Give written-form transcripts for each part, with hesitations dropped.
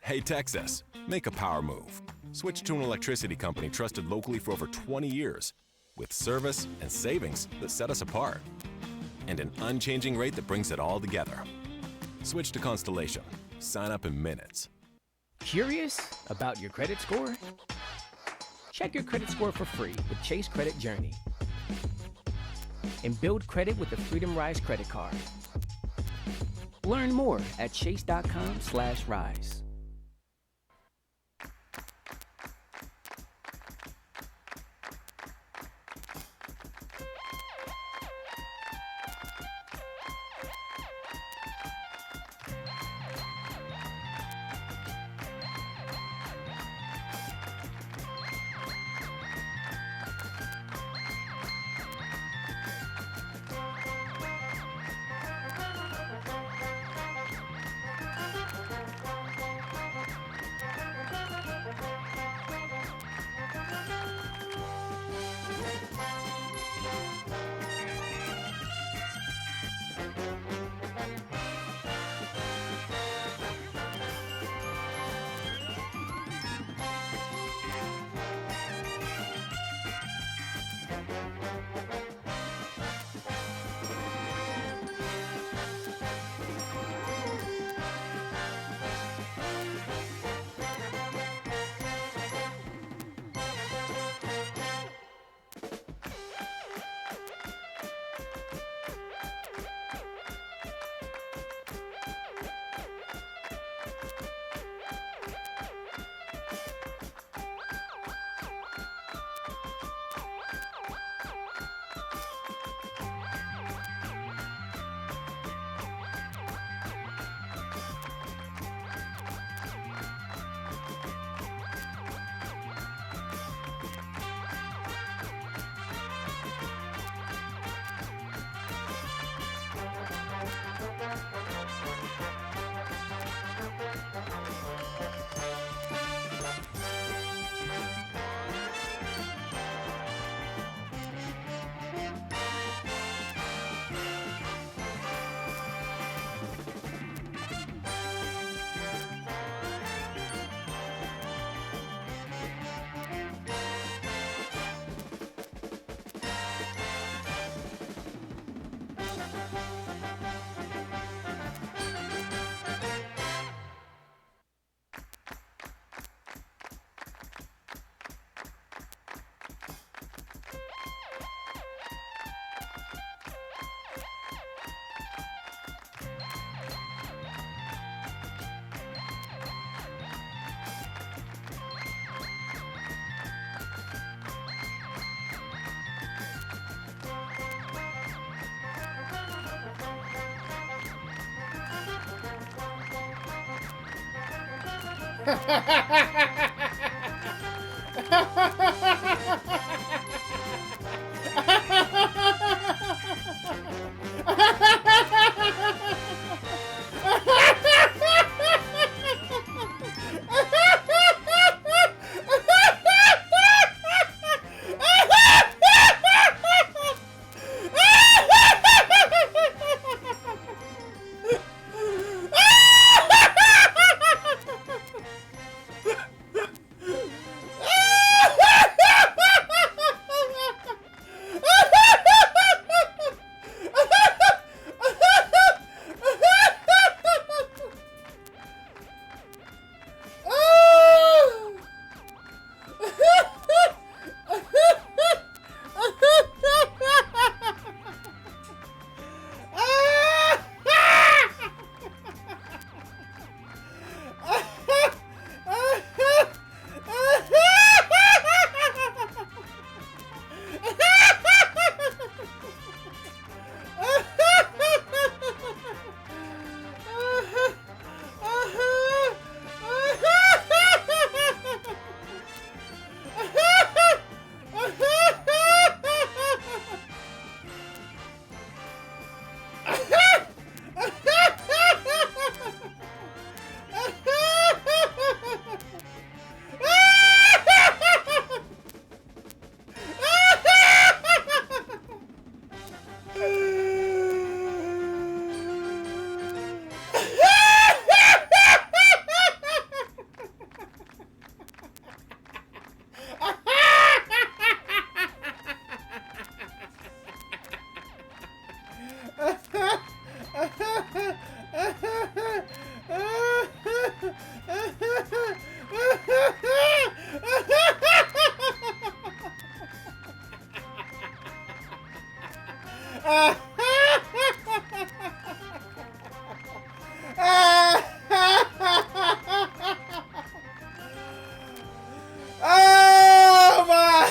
Hey, Texas, make a power move. Switch to an electricity company trusted locally for over 20 years, with service and savings that set us apart, and an unchanging rate that brings it all together. Switch to Constellation. Sign up in minutes. Curious about your credit score? Check your credit score for free with Chase Credit Journey. And build credit with the Freedom Rise credit card. Learn more at chase.com/rise. Oh my!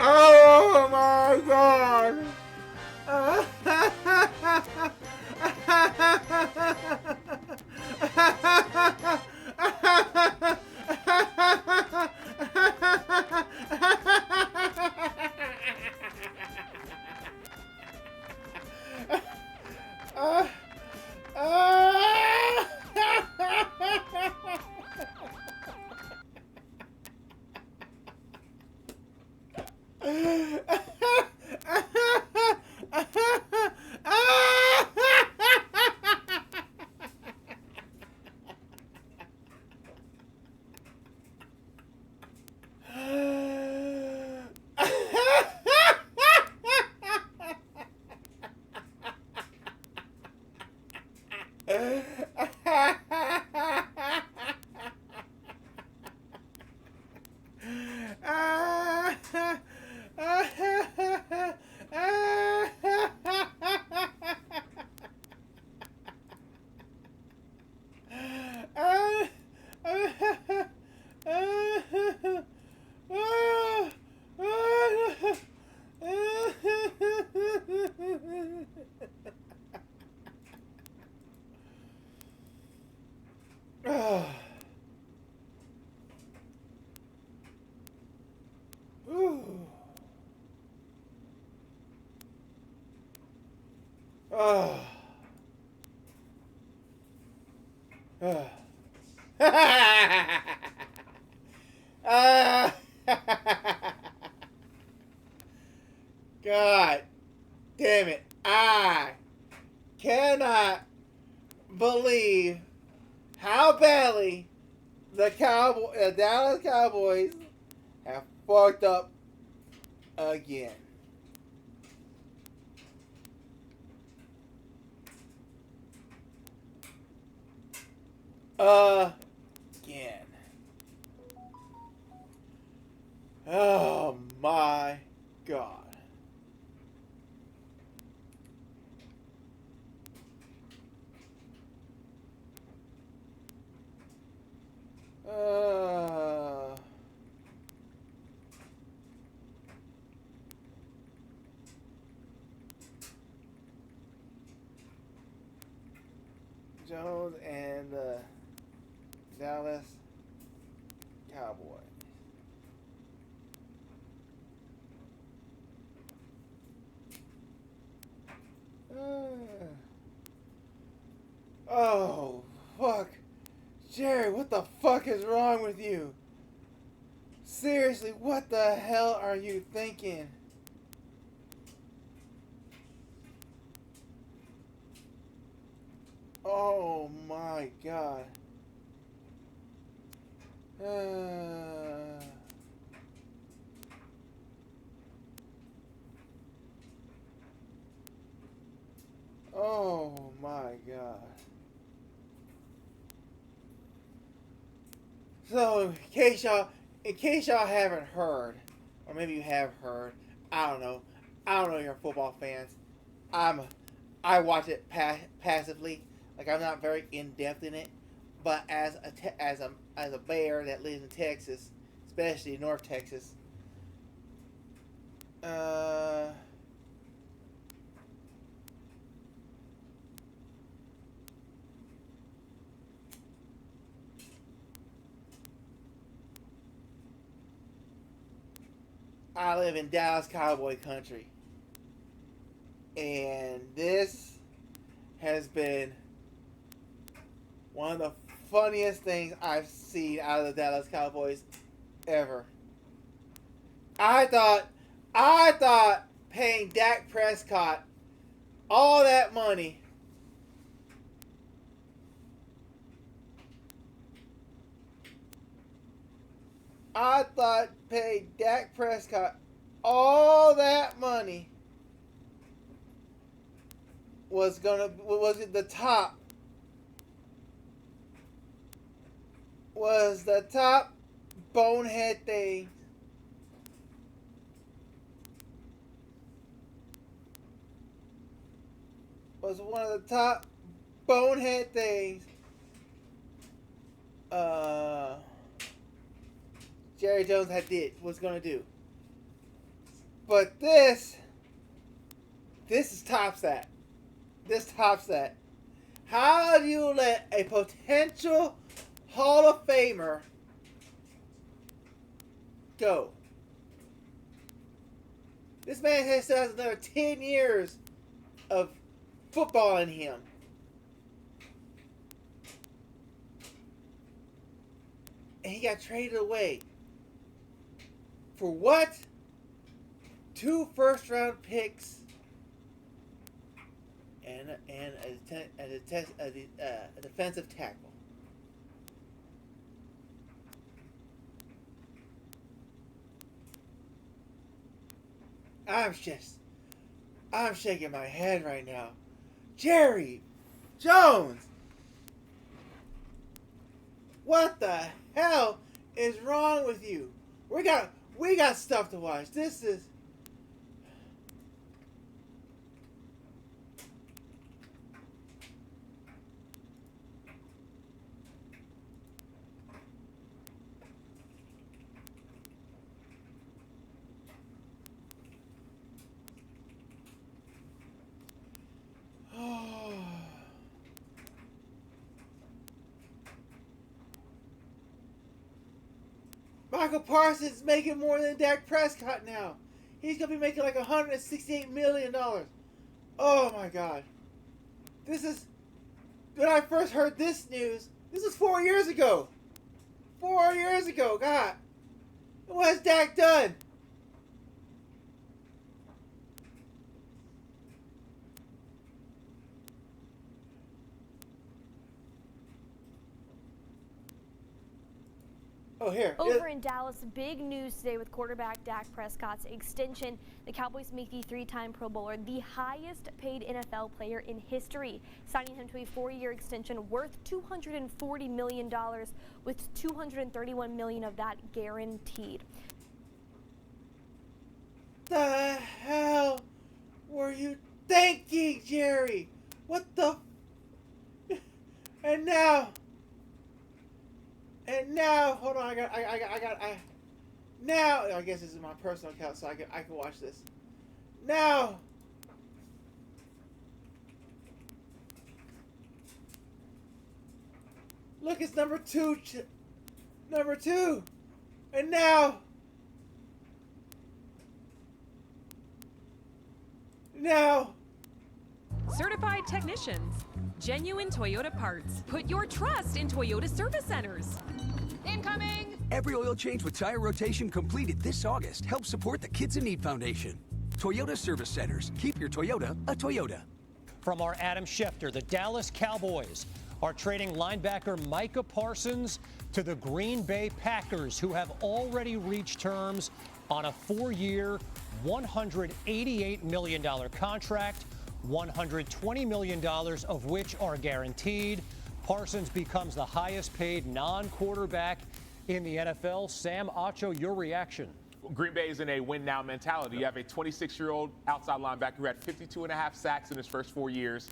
Oh my god! God damn it. I cannot believe how badly the Dallas Cowboys have fucked up again. Again. Oh my god. Jones and the Dallas Cowboys. Oh, fuck. Jerry, what the fuck is wrong with you? Seriously, what the hell are you thinking? Oh my god. Oh my god. So, in case y'all haven't heard, or maybe you have heard, I don't know. I don't know you're football fans. I watch it passively, like I'm not very in depth in it. But as a bear that lives in Texas, especially North Texas, I live in Dallas Cowboy country. And this has been one of the funniest things I've seen out of the Dallas Cowboys ever. I thought paying Dak Prescott all that money I thought paying Dak Prescott all that money was the top bonehead thing. Was one of the top bonehead things Jerry Jones was gonna do. But this tops that. This tops that. How do you let a potential Hall of Famer go? This man still has another 10 years of football in him. And he got traded away. For what? 2 first-round picks and a defensive tackle. I'm shaking my head right now. Jerry Jones! What the hell is wrong with you? We got stuff to watch. This is... Michael Parsons making more than Dak Prescott now. He's going to be making like $168 million. Oh my God. This is... When I first heard this news, this was 4 years ago. 4 years ago, God. What has Dak done? Oh, here. Over in Dallas, big news today with quarterback Dak Prescott's extension. The Cowboys make the 3-time Pro Bowler the highest paid NFL player in history, signing him to a 4-year extension worth $240 million, with $231 million of that guaranteed. The hell were you thinking, Jerry? What the... And now, hold on, now, I guess this is my personal account, so I can watch this. Now, look, it's number two, and now, Certified technicians, genuine Toyota parts. Put your trust in Toyota service centers. Incoming! Every oil change with tire rotation completed this August helps support the Kids in Need Foundation. Toyota Service Centers. Keep your Toyota a Toyota. From our Adam Schefter, the Dallas Cowboys are trading linebacker Micah Parsons to the Green Bay Packers, who have already reached terms on a 4-year, $188 million contract, $120 million of which are guaranteed. Parsons becomes the highest paid non-quarterback in the NFL. Sam Acho, your reaction? Green Bay is in a win-now mentality. You have a 26-year-old outside linebacker who had 52.5 sacks in his first 4 years,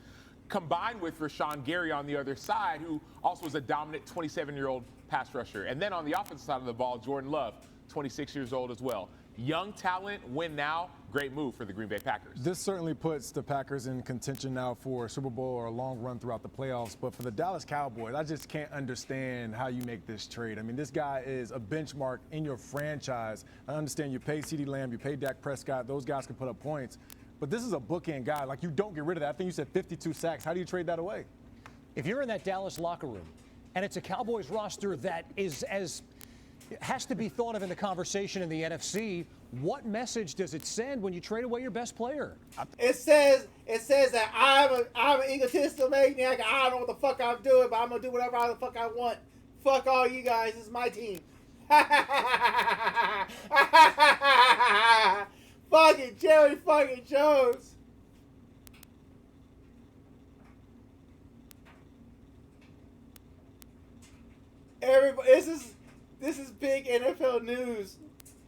combined with Rashawn Gary on the other side, who also was a dominant 27-year-old pass rusher. And then on the offensive side of the ball, Jordan Love, 26 years old as well. Young talent, win now, great move for the Green Bay Packers. This certainly puts the Packers in contention now for a Super Bowl or a long run throughout the playoffs. But for the Dallas Cowboys, I just can't understand how you make this trade. I mean, this guy is a benchmark in your franchise. I understand you pay CeeDee Lamb, you pay Dak Prescott. Those guys can put up points. But this is a bookend guy. Like, you don't get rid of that. I think you said 52 sacks. How do you trade that away? If you're in that Dallas locker room and it's a Cowboys roster that is has to be thought of in the conversation in the NFC, what message does it send when you trade away your best player? It says that I'm an egotistical maniac. I don't know what the fuck I'm doing, but I'm gonna do whatever the fuck I want. Fuck all you guys. This is my team. fucking Jerry fucking Jones. Everybody, this is big NFL news.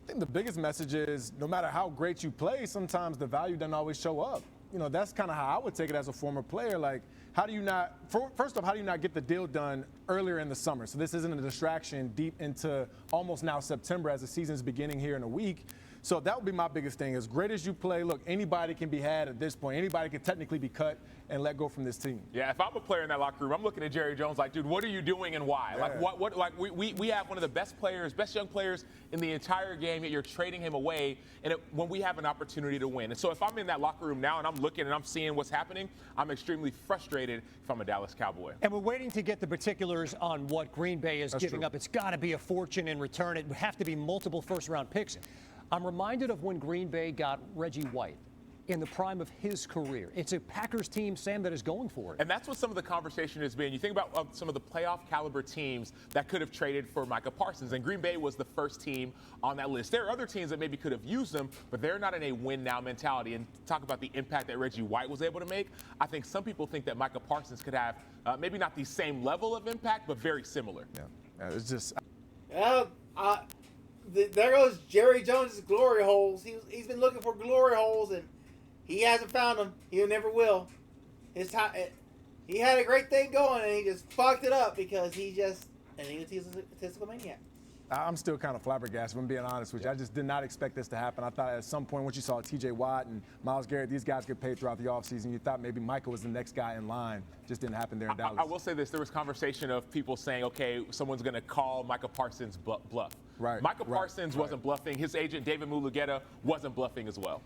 I think the biggest message is no matter how great you play, sometimes the value doesn't always show up. You know, that's kind of how I would take it as a former player. Like, how do you not, first off, how do you not get the deal done earlier in the summer? So this isn't a distraction deep into almost now September as the season's beginning here in a week. So that would be my biggest thing. As great as you play, look, anybody can be had at this point. Anybody can technically be cut and let go from this team. Yeah, if I'm a player in that locker room, I'm looking at Jerry Jones like, dude, what are you doing and why? Yeah. Like, we have one of the best players, best young players in the entire game, yet you're trading him away when we have an opportunity to win. And so if I'm in that locker room now and I'm looking and I'm seeing what's happening, I'm extremely frustrated if I'm a Dallas Cowboy. And we're waiting to get the particulars on what Green Bay is giving up. It's got to be a fortune in return. It would have to be multiple first-round picks. I'm reminded of when Green Bay got Reggie White in the prime of his career. It's a Packers team, Sam, that is going for it. And that's what some of the conversation has been. You think about some of the playoff caliber teams that could have traded for Micah Parsons, and Green Bay was the first team on that list. There are other teams that maybe could have used them, but they're not in a win-now mentality. And talk about the impact that Reggie White was able to make. I think some people think that Micah Parsons could have maybe not the same level of impact, but very similar. Yeah, it's just. There goes Jerry Jones' glory holes. He's been looking for glory holes, and he hasn't found them. He never will. He had a great thing going, and he just fucked it up because he's a statistical maniac. I'm still kind of flabbergasted, if I'm being honest with you. I just did not expect this to happen. I thought at some point, once you saw T.J. Watt and Myles Garrett, these guys get paid throughout the offseason. You thought maybe Micah was the next guy in line. Just didn't happen there in Dallas. I will say this. There was conversation of people saying, okay, someone's going to call Micah Parsons bluff. Right. Micah Parsons wasn't bluffing. His agent, David Mulugeta, wasn't bluffing as well.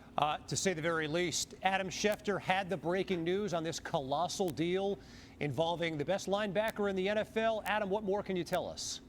To say the very least, Adam Schefter had the breaking news on this colossal deal involving the best linebacker in the NFL. Adam, what more can you tell us?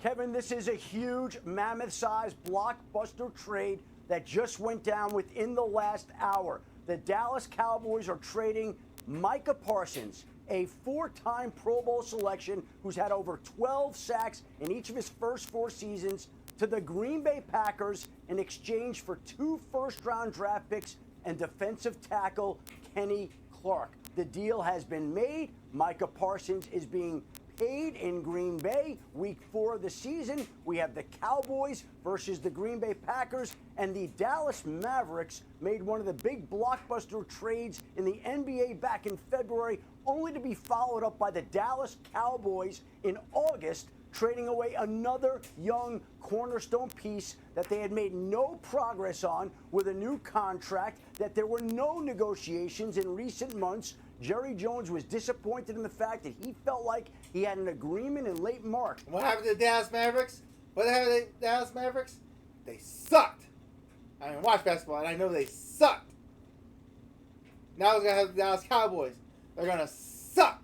Kevin, this is a huge, mammoth-sized blockbuster trade that just went down within the last hour. The Dallas Cowboys are trading Micah Parsons, a four-time Pro Bowl selection who's had over 12 sacks in each of his first 4 seasons, to the Green Bay Packers in exchange for 2 first-round draft picks and defensive tackle Kenny Clark. The deal has been made. Micah Parsons is being paid in Green Bay. Week 4 of the season, we have the Cowboys versus the Green Bay Packers, and the Dallas Mavericks made one of the big blockbuster trades in the NBA back in February, only to be followed up by the Dallas Cowboys in August, trading away another young cornerstone piece that they had made no progress on with a new contract, that there were no negotiations in recent months. Jerry Jones was disappointed in the fact that he felt like he had an agreement in late March. What happened to the Dallas Mavericks? What happened to the Dallas Mavericks? They sucked. I didn't watch basketball, and I know they sucked. Now we're going to have the Dallas Cowboys. They're going to suck.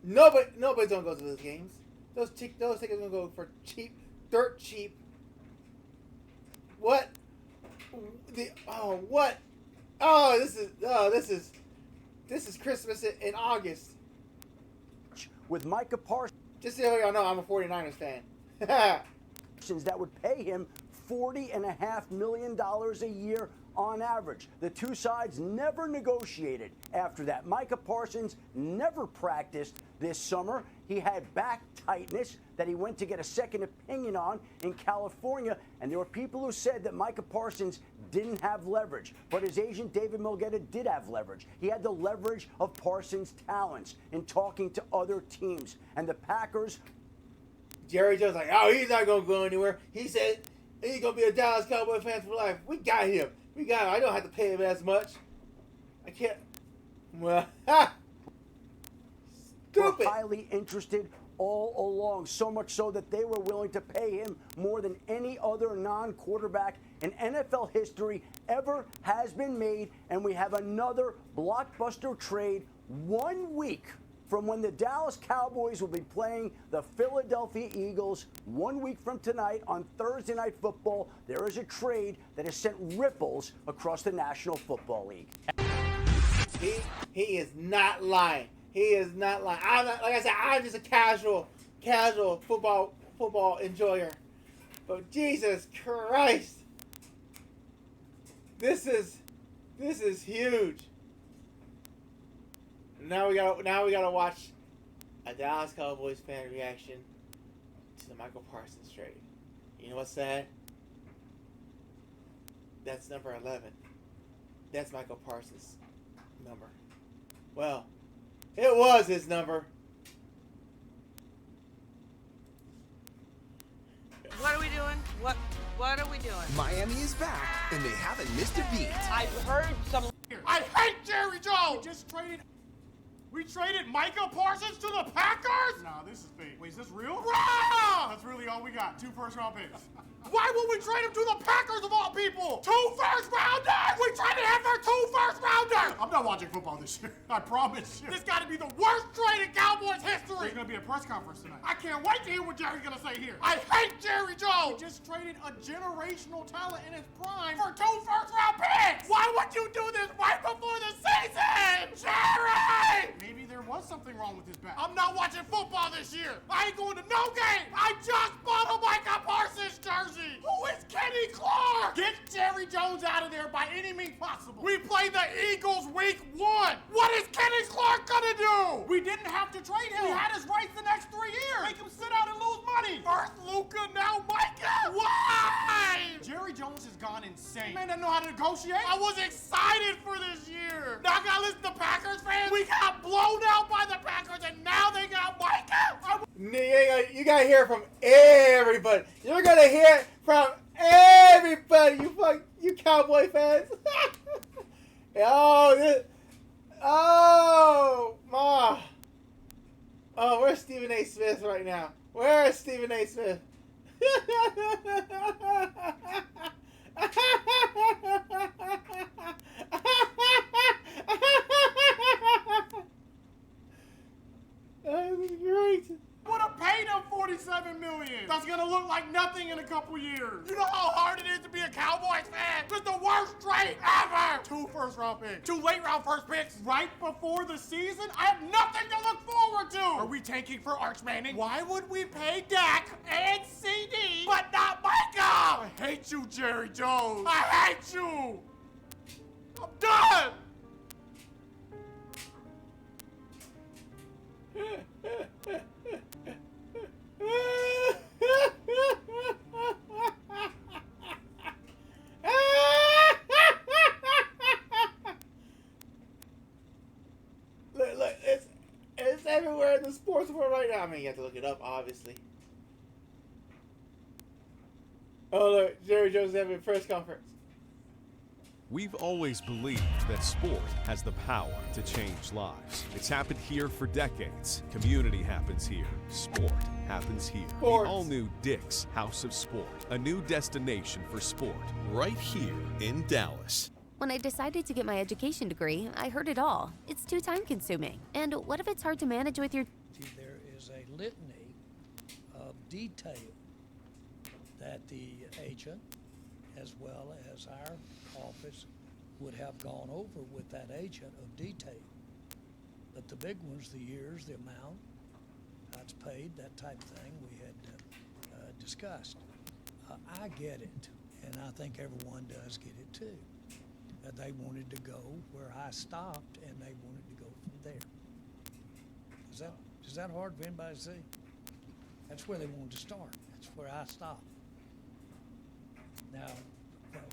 Nobody's going to go to those games. Those tickets are going to go for cheap, dirt cheap. What? What? This is Christmas in August. With Micah Parsons. Just so y'all know, I'm a 49ers fan. That would pay him $40.5 million a year on average. The two sides never negotiated after that. Micah Parsons never practiced this summer. He had back tightness that he went to get a second opinion on in California, and there were people who said that Micah Parsons didn't have leverage, but his agent David Mulugeta did have leverage. He had the leverage of Parsons' talents in talking to other teams, and the Packers. Jerry Jones like, oh, he's not gonna go anywhere. He said he's gonna be a Dallas Cowboy fan for life. We got him. I don't have to pay him as much. I can't. Well, stupid. Were highly interested all along, so much so that they were willing to pay him more than any other non-quarterback in NFL history ever has been made. And we have another blockbuster trade 1 week from when the Dallas Cowboys will be playing the Philadelphia Eagles. 1 week from tonight on Thursday Night Football, there is a trade that has sent ripples across the National Football League. He is not lying. He is not lying. Like I said, I'm just a casual football enjoyer. But Jesus Christ. This is huge. Now we gotta watch a Dallas Cowboys fan reaction to the Michael Parsons trade. You know what's sad? That's number 11. That's Michael Parsons' number. Well, it was his number. What are we doing? What are we doing? Miami is back, and they haven't missed a beat. I've heard some. I hate Jerry Jones! We traded Micah Parsons to the Packers? Nah, this is fake. Wait, is this real? Wow! That's really all we got. 2 first-round picks. Why would we trade him to the Packers of all people? 2 first-rounders! We traded him for 2 first-rounders! I'm not watching football this year. I promise you. This got to be the worst trade in Cowboys history! There's going to be a press conference tonight. I can't wait to hear what Jerry's going to say here. I hate Jerry Jones! We just traded a generational talent in his prime For 2 first-round picks! Why would you do this right before the season? Jerry! Maybe there was something wrong with his bat. I'm not watching football this year. I ain't going to no game. I just bought a Micah Parsons jersey. Who is Kenny Clark? Get Jerry Jones out of there by any means possible. We play the Eagles week 1. What is Kenny Clark gonna do? We didn't have to trade him. We had his rights the next 3 years. Make him sit out and lose money. First Luka, now Micah. Why? Jerry Jones has gone insane. Man doesn't know how to negotiate. I was excited for this year. Now I gotta listen to Packers fans. We got blown out by the Packers, and now they got Micah. You gotta hear from everybody. You're gonna hear from everybody. You Cowboy fans. Where's Stephen A. Smith right now? Where is Stephen A. Smith? That was great. Would have paid him $47 million. That's gonna look like nothing in a couple years. You know how hard it is to be a Cowboys fan? It's the worst trade ever. 2 first-round picks. 2 late-round first picks right before the season. I have nothing to look forward to. Are we tanking for Arch Manning? Why would we pay Dak and CD but not Micah? I hate you, Jerry Jones. I hate you. I'm done. Look, it's everywhere in the sports world right now. I mean, you have to look it up, obviously. Oh, look, Jerry Jones having a press conference. We've always believed that sport has the power to change lives. It's happened here for decades. Community happens here. Sport happens here. Sports. The all-new Dick's House of Sport. A new destination for sport. Right here in Dallas. When I decided to get my education degree, I heard it all. It's too time-consuming. And what if it's hard to manage with your... There is a litany of detail that the agent, as well as our office, would have gone over with that agent of detail. But the big ones, the years, the amount, that's paid, that type of thing, we had discussed. I get it, and I think everyone does get it too. They wanted to go where I stopped, and they wanted to go from there. Is that hard for anybody to see? That's where they wanted to start. That's where I stopped. Now,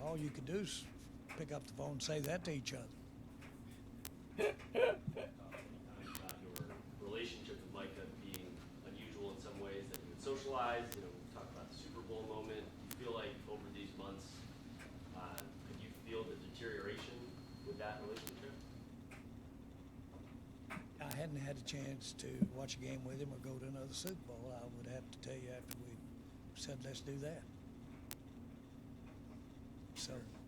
all you could do is pick up the phone and say that to each other. Your relationship with Micah being unusual in some ways, that you would socialize, we talked about the Super Bowl moment. Do you feel like over these months, could you feel the deterioration with that relationship? I hadn't had a chance to watch a game with him or go to another Super Bowl. I would have to tell you after we said, let's do that.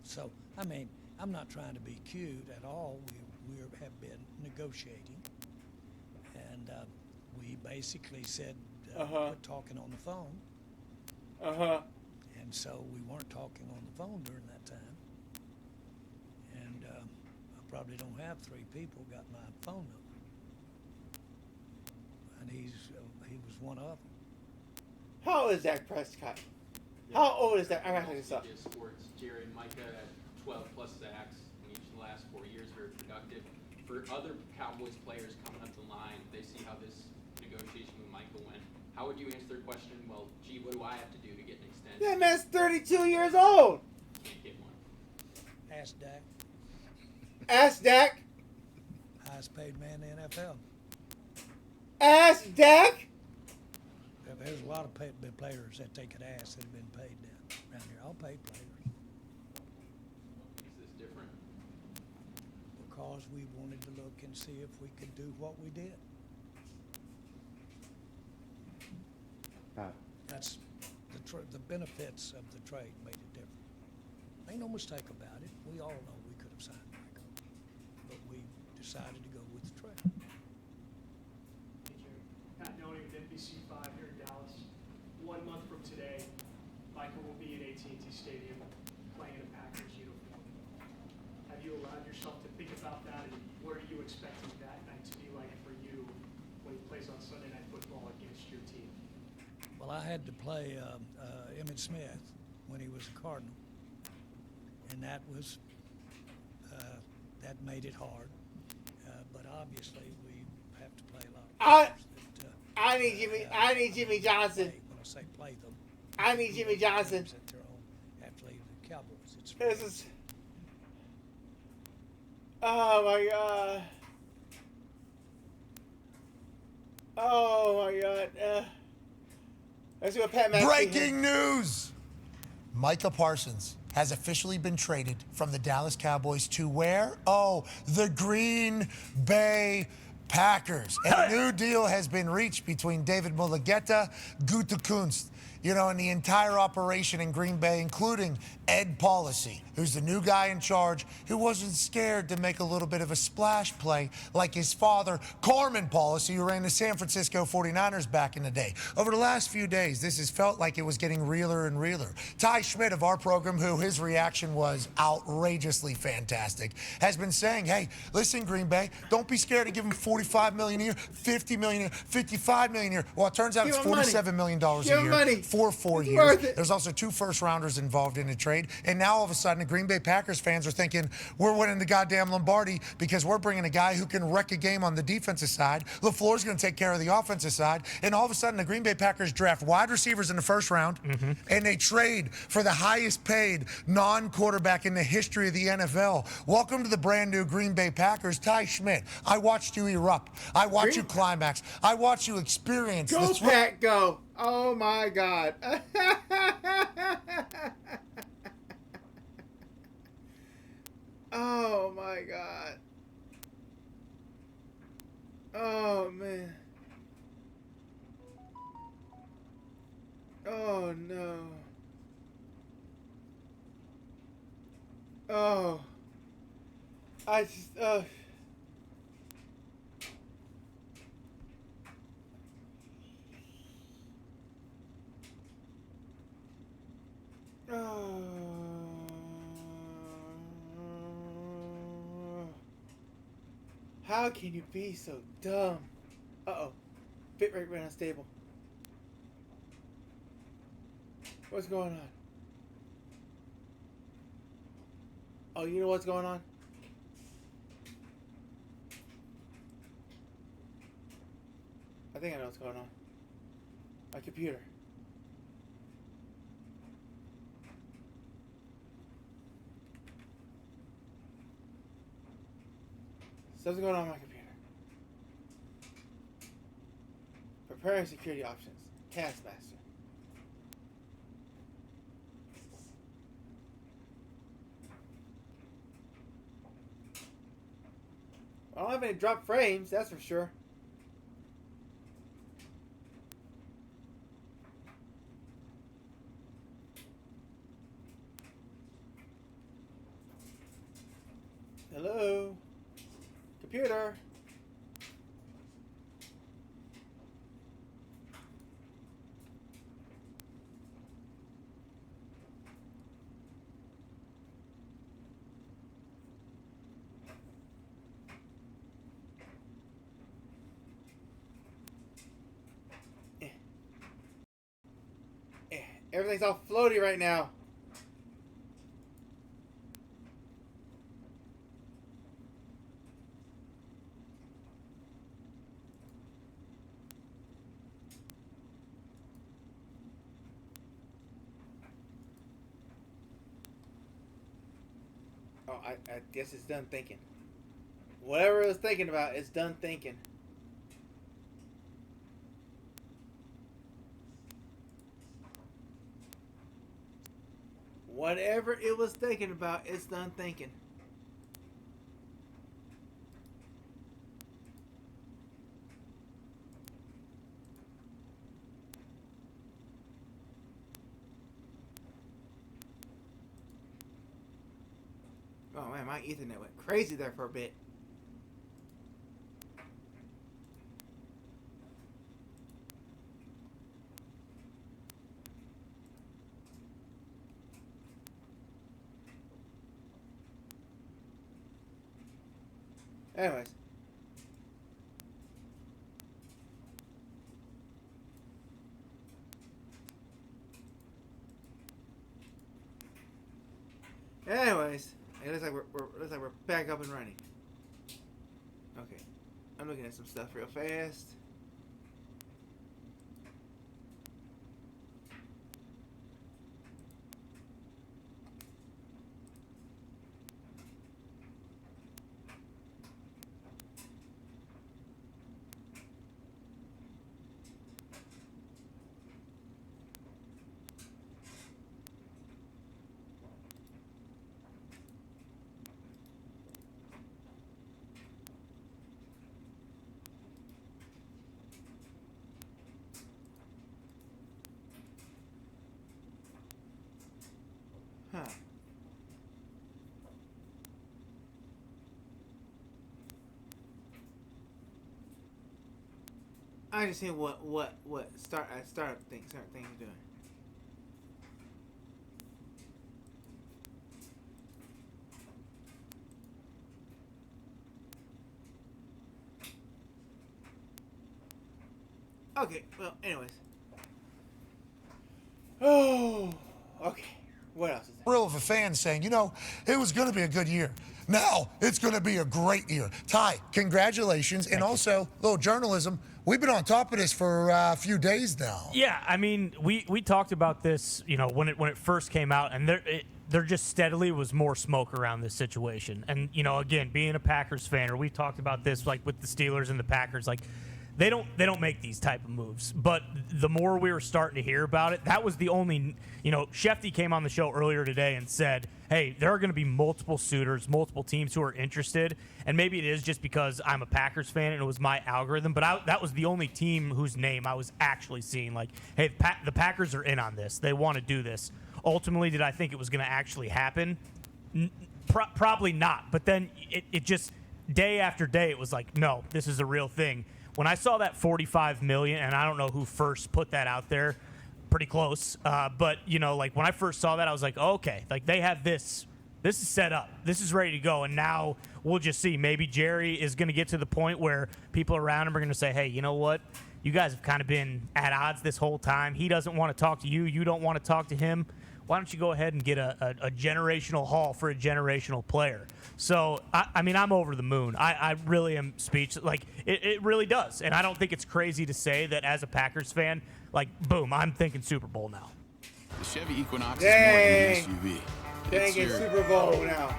So I mean, I'm not trying to be cute at all. We have been negotiating, and we basically said quit talking on the phone. And so we weren't talking on the phone during that time. And I probably don't have 3 people got my phone number, and he was one of them. How old is Dak Prescott? How old is that? I gotta look this up. Sports, Jared, Micah at 12-plus sacks in each of the last 4 years, very productive. For other Cowboys players coming up the line, they see how this negotiation with Michael went. How would you answer their question? Well, gee, what do I have to do to get an extension? That man's 32 years old. Can't get one. Ask Dak. Ask Dak. Highest paid man in the NFL. Ask Dak. There's a lot of players that they could ask that have been paid around here. I'll pay players. Is this different? Because we wanted to look and see if we could do what we did. That's the benefits of the trade made it different. Ain't no mistake about it. We all know we could have signed Michael, but we decided to go with the trade. Pat Doney with NBC5 here in Dallas. 1 month from today, Michael will be at AT&T Stadium playing in a Packers uniform. Have you allowed yourself to think about that, and what are you expecting that night to be like for you when he plays on Sunday Night Football against your team? Well, I had to play Emmitt Smith when he was a Cardinal, and that was that made it hard. But obviously, we have to play a lot of players I need Jimmy Johnson. When I say play them, I need Jimmy Johnson. at their own after leaving the Cowboys. It's This is. Oh my God. Oh my God. Let's see what Pat McAfee Breaking news! Micah Parsons has officially been traded from the Dallas Cowboys to where? Oh, the Green Bay Packers. And a new deal has been reached between David Mulugeta, Gutekunst, and the entire operation in Green Bay, including Ed Policy, who's the new guy in charge, who wasn't scared to make a little bit of a splash play like his father, Carmen Policy, who ran the San Francisco 49ers back in the day. Over the last few days, this has felt like it was getting realer and realer. Ty Schmidt of our program, who his reaction was outrageously fantastic, has been saying, hey, listen, Green Bay, don't be scared to give him $45 million a year, $50 million a year, $55 million a year. Well, it turns out it's $47 million a year for 4 years. There's also 2 first-rounders involved in the trade. And now all of a sudden, the Green Bay Packers fans are thinking, we're winning the goddamn Lombardi because we're bringing a guy who can wreck a game on the defensive side. LaFleur's going to take care of the offensive side. And all of a sudden, the Green Bay Packers draft wide receivers in the first round, and they trade for the highest paid non-quarterback in the history of the NFL. Welcome to the brand new Green Bay Packers. Ty Schmidt, I watched you erupt. I watched you climax. I watched you experience Go, Pat, go. Oh, my God. Oh, my God. Oh, man. Oh, no. Oh. I just, How can you be so dumb? Uh-oh. Bitrate ran unstable. What's going on? Oh, you know what's going on? I think I know what's going on. My computer. Something's going on my computer. Preparing security options. Taskmaster. I don't have any drop frames, that's for sure. Hello? Computer? Everything's all floaty right now. Oh, I guess it's done thinking. Whatever it was thinking about, it's done thinking. Whatever it was thinking about, it's done thinking. Oh man, my Ethernet went crazy there for a bit. Anyways. It looks like we're back up and running. Okay. I'm looking at some stuff real fast. Huh. I just seen what startup things are doing. Okay, well, anyways. Oh, okay. What else is there? Thrill of a fan saying, you know, it was going to be a good year. Now it's going to be a great year. Ty, congratulations. And also, little journalism. We've been on top of this for a few days now. Yeah, I mean, we talked about this, you know, when it first came out, and there just steadily was more smoke around this situation. And, you know, again, being a Packers fan, or we talked about this like with the Steelers and the Packers, like they don't make these type of moves. But the more we were starting to hear about it, that was the only, you know, Shefty came on the show earlier today and said, hey, there are going to be multiple suitors, multiple teams who are interested. And maybe it is just because I'm a Packers fan and it was my algorithm, but that was the only team whose name I was actually seeing. Like, hey, the Packers are in on this. They want to do this. Ultimately, did I think it was going to actually happen? Probably not. But then it just, day after day, it was like, no, this is a real thing. When I saw that $45 million, and I don't know who first put that out there, pretty close. But, you know, like when I first saw that, I was like, oh, okay, like they have this. This is set up. This is ready to go. And now we'll just see. Maybe Jerry is going to get to the point where people around him are going to say, hey, you know what? You guys have kind of been at odds this whole time. He doesn't want to talk to you. You don't want to talk to him. Why don't you go ahead and get a generational haul for a generational player? So, I mean, I'm over the moon. I really am speechless. Like, it really does. And I don't think it's crazy to say that as a Packers fan, like, boom, I'm thinking Super Bowl now. The Chevy Equinox is more than an SUV. Dang, it's Super Bowl now.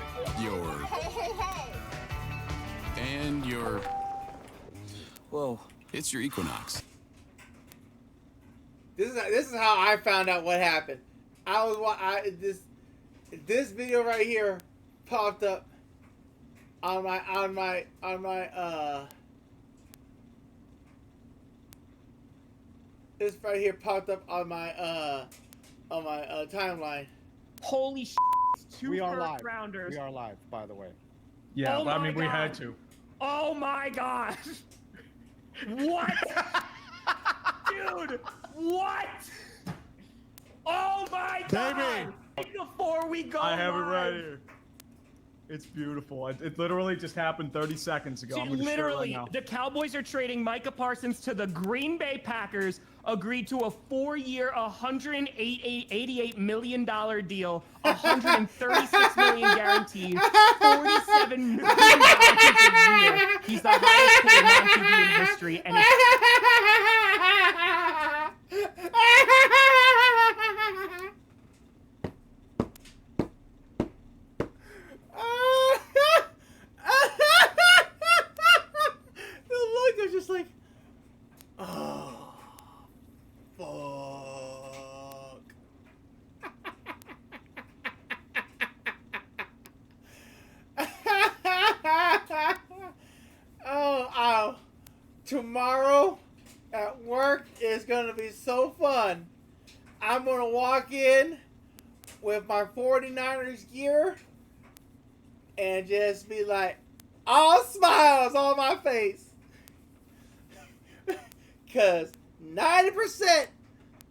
It's your Equinox. This is how I found out what happened. This video right here popped up on my this right here popped up on my timeline. Holy shit, two We are first live. rounders. We are live, by the way. Yeah, Oh but I my mean, we had God. to. Oh my gosh. What? Dude, what? Oh my God. Baby. Before we go I have it right live. here. It's beautiful. It literally just happened 30 seconds ago. See, I'm going to share it literally, right now. the Cowboys are trading Micah Parsons to the Green Bay Packers, agreed to a 4-year, $188 million deal, $136 million guaranteed, $47 million a year. He's the highest paid non-QB in history, and tomorrow at work is going to be so fun. I'm going to walk in with my 49ers gear and just be like, all smiles on my face. Because 90%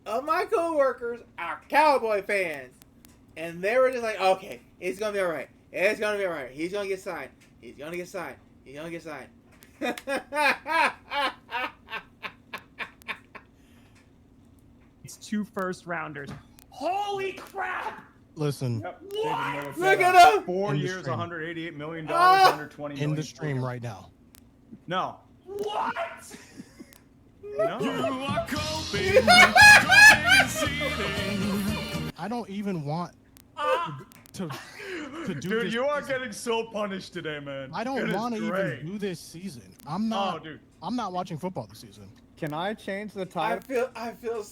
of my coworkers are Cowboy fans. And they were just like, okay, it's going to be all right. It's going to be all right. He's going to get signed. He's going to get signed. He's going to get signed. It's 2 first-rounders. Holy crap! Listen. What? Look at him! 4 In the years, stream. $188 million, Ah! under 20 In million. the stream right now. No. What? No. You are coping, I don't even want to do Dude, this you are season. getting so punished today, man. I don't want to even do this season. I'm not. Oh, dude. I'm not watching football this season. Can I change the I title? feel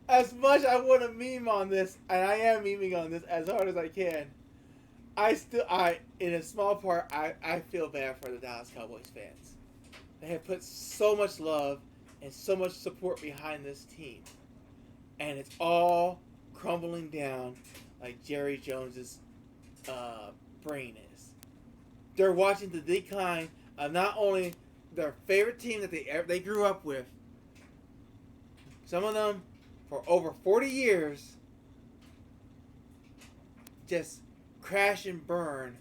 as much I want to meme on this, and I am memeing on this as hard as I can. In a small part, I feel bad for the Dallas Cowboys fans. They have put so much love and so much support behind this team, and it's all crumbling down like Jerry Jones's brain is. They're watching the decline of not only their favorite team that they grew up with. Some of them for over 40 years just crash and burn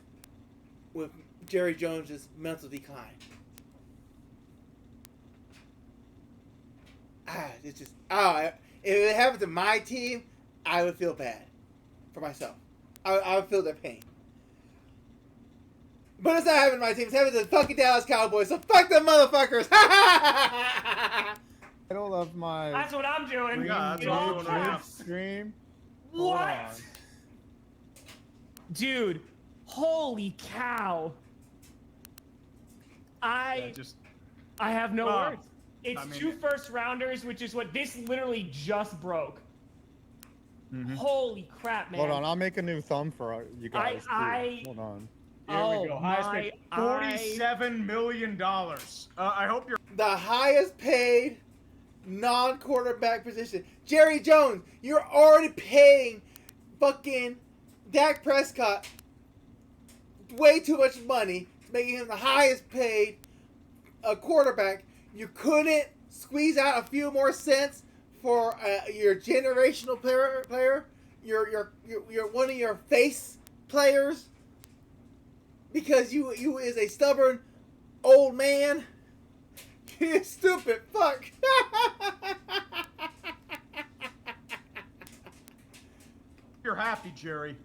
with Jerry Jones's mental decline. It's just if it happened to my team, I would feel bad for myself. I would feel their pain. But it's not happening to my team. It's happening to the fucking Dallas Cowboys. So fuck them motherfuckers. Title of my That's what I'm doing. Yeah, that's what I'm doing right now. stream. What? Dude, holy cow. I have no words. It's 2 first-rounders, which is what this literally just broke. Holy crap, man. Hold on, I'll make a new thumb for you guys. I- Hold on. Here we go. Highest paid, $47 million. I hope you're The highest paid non-quarterback position. Jerry Jones, you're already paying fucking Dak Prescott way too much money, making him the highest paid quarterback. You couldn't squeeze out a few more cents for your generational player, your one of your face players, because you is a stubborn old man. You stupid fuck. You're happy, Jerry.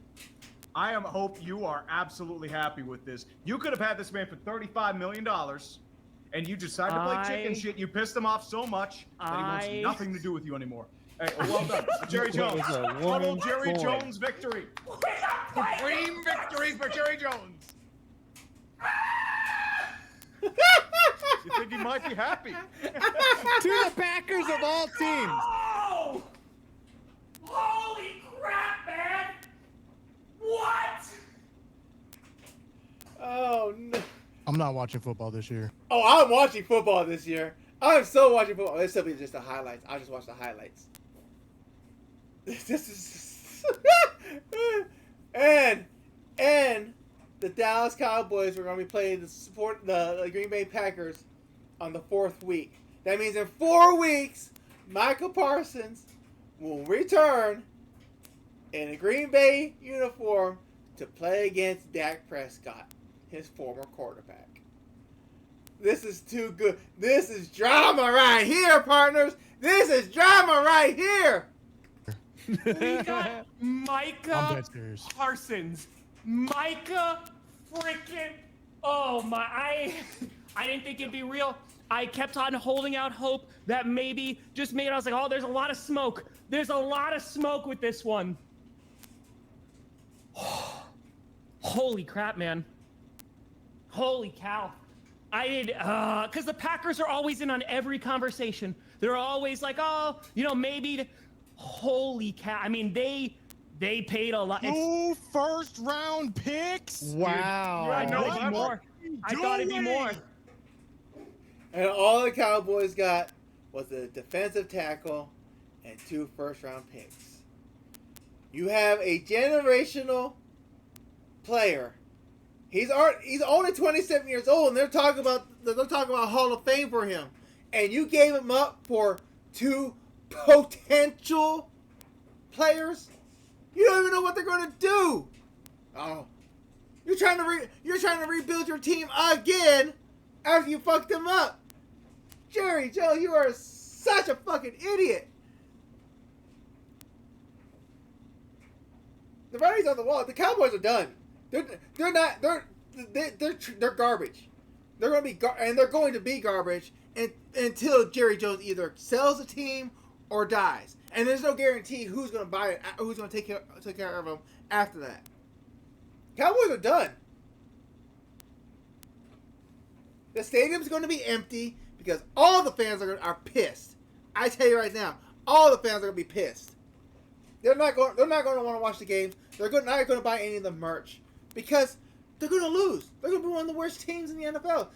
I hope you are absolutely happy with this. You could have had this man for $35 million, and you decided to play chicken shit. You pissed him off so much that he wants nothing to do with you anymore. Hey, well done. Jerry Jones. Total Jerry Jones victory. Supreme victory for Jerry Jones. You think he might be happy? To the Packers of all teams. Oh! Holy crap, man! What? Oh no. I'm not watching football this year. Oh, I'm watching football this year. I'm so watching football. This will be just the highlights. I'll just watch the highlights. This is and the Dallas Cowboys are going to be playing the Green Bay Packers on the 4th week. That means in 4 weeks, Michael Parsons will return in a Green Bay uniform to play against Dak Prescott, his former quarterback. This is too good. This is drama right here, partners. This is drama right here. We got Micah Parsons. Micah freaking. Oh my! I didn't think it'd be real. I kept on holding out hope that maybe, just maybe, I was like, oh, there's a lot of smoke. There's a lot of smoke with this one. Holy crap, man. Holy cow. I did, because the Packers are always in on every conversation. They're always like, oh, maybe. Holy cow. I mean, they paid a lot. 2 first-round picks? Wow. I know it'd be more. I thought it'd be more. And all the Cowboys got was a defensive tackle and 2 first-round picks. You have a generational player. He's only 27 years old, and they're talking about Hall of Fame for him. And you gave him up for 2 potential players. You don't even know what they're going to do. Oh, you're trying to rebuild your team again after you fucked them up. Jerry Jones, you are such a fucking idiot. The writing's on the wall. The Cowboys are done. They're garbage. They're going to be garbage until Jerry Jones either sells the team or dies. And there's no guarantee who's going to buy it, who's going to take care of them after that. Cowboys are done. The stadium's going to be empty because all the fans are pissed. I tell you right now, all the fans are going to be pissed. They're not going to want to watch the games. They're not going to buy any of the merch because they're going to lose. They're going to be one of the worst teams in the NFL.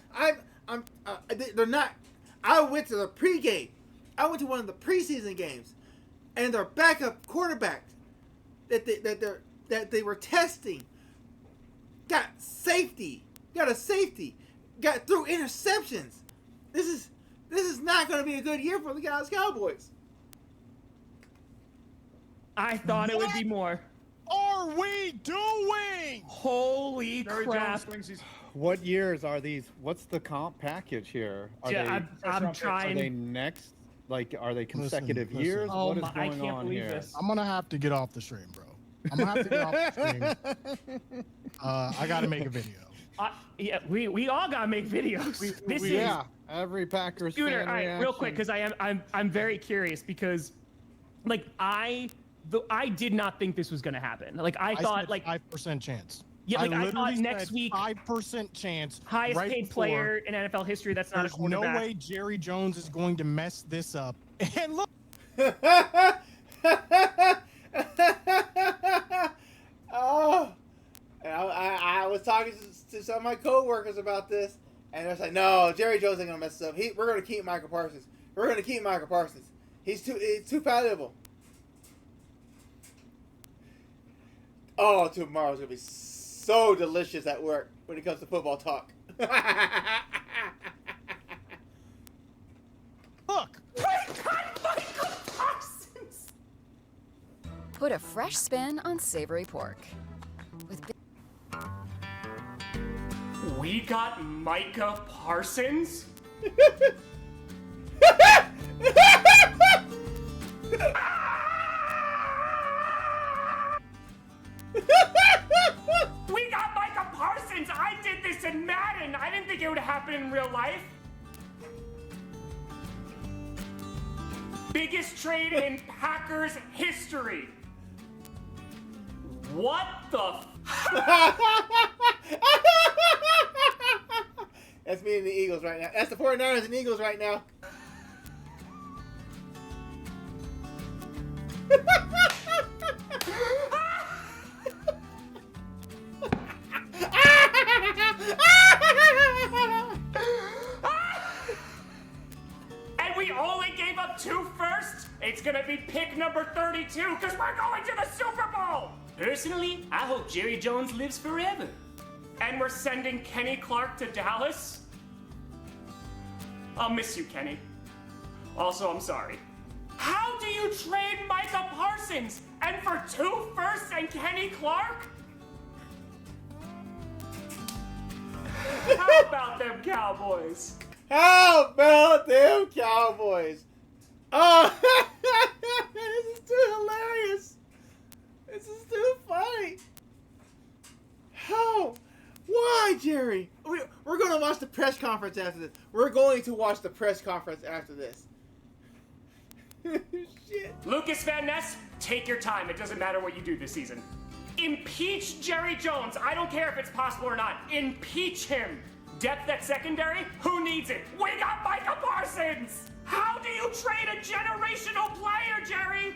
They're not. I went to the pregame. I went to one of the preseason games, and their backup quarterback that they were testing got a safety, got through interceptions. This is not going to be a good year for the Dallas Cowboys. I thought it would be more. Are we doing? Holy crap! What years are these? What's the comp package here? I'm trying. Are they next? Like, are they consecutive Listen. years? Oh what is my, going I can't on believe here? this. I'm gonna have to get off the stream, bro. I'm gonna have to get off the stream. I gotta make a video. Yeah, we all gotta make videos. Yeah, every Packers Scooter, fan all right, real reaction. quick, because I'm very curious because, like, I did not think this was gonna happen. Like, I thought said like 5% chance. yeah, like I thought literally next said week 5% chance. highest right paid before. player in NFL history. That's not a There's no quarterback. way Jerry Jones is going to mess this up. And look. Oh, and I was talking to some of my coworkers about this, and they're like, "No, Jerry Jones ain't gonna mess this up. We're gonna keep Michael Parsons. We're gonna keep Michael Parsons. He's too valuable." Oh, tomorrow's gonna be so delicious at work when it comes to football talk. Look. Put a fresh spin on savory pork. We got Micah Parsons. We got Micah Parsons. I did this in Madden. I didn't think it would happen in real life. Biggest trade in Packers history. What the That's me and the Eagles right now. That's the 49ers and Eagles right now. And we only gave up 2 firsts? It's gonna be pick number 32 because we're going to the Super Bowl! Personally, I hope Jerry Jones lives forever. And we're sending Kenny Clark to Dallas? I'll miss you, Kenny. Also, I'm sorry. How do you trade Micah Parsons? And for 2 firsts and Kenny Clark? How about them Cowboys? How about them Cowboys? Oh, this is too hilarious. This is too funny. How? Why, Jerry? We're going to watch the press conference after this. We're going to watch the press conference after this. Shit. Lucas Van Ness, take your time. It doesn't matter what you do this season. Impeach Jerry Jones. I don't care if it's possible or not. Impeach him. Depth at secondary? Who needs it? We got Micah Parsons! How do you trade a generational player, Jerry?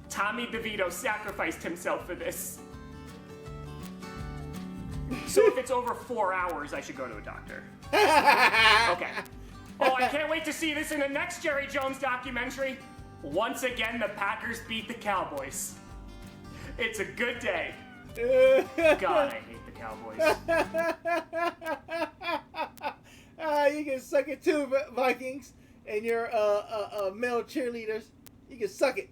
Tommy DeVito sacrificed himself for this. So if it's over 4 hours, I should go to a doctor. Okay. Oh, I can't wait to see this in the next Jerry Jones documentary. Once again, the Packers beat the Cowboys. It's a good day. God, I hate the Cowboys. You can suck it too, Vikings, and your male cheerleaders. You can suck it.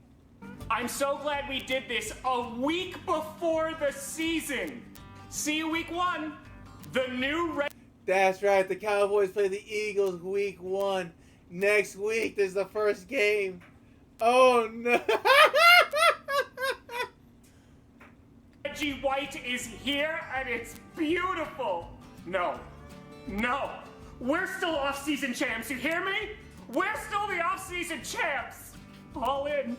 I'm so glad we did this a week before the season. See you week 1. The new That's right. The Cowboys play the Eagles week 1. Next week, there's the first game. Oh, no. Reggie White is here, and it's beautiful. No. We're still off-season champs, you hear me? We're still the off-season champs. All in.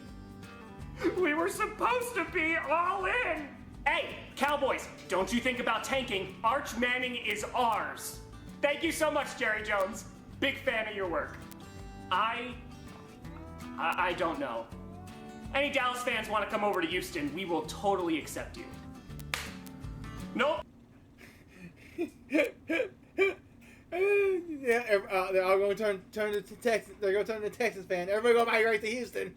We were supposed to be all in. Hey, Cowboys, don't you think about tanking. Arch Manning is ours. Thank you so much, Jerry Jones. Big fan of your work. I don't know. Any Dallas fans want to come over to Houston, we will totally accept you. Nope. Yeah, they're all going to turn to Texas. They're going to turn to Texas fan. Everybody go migrate to Houston.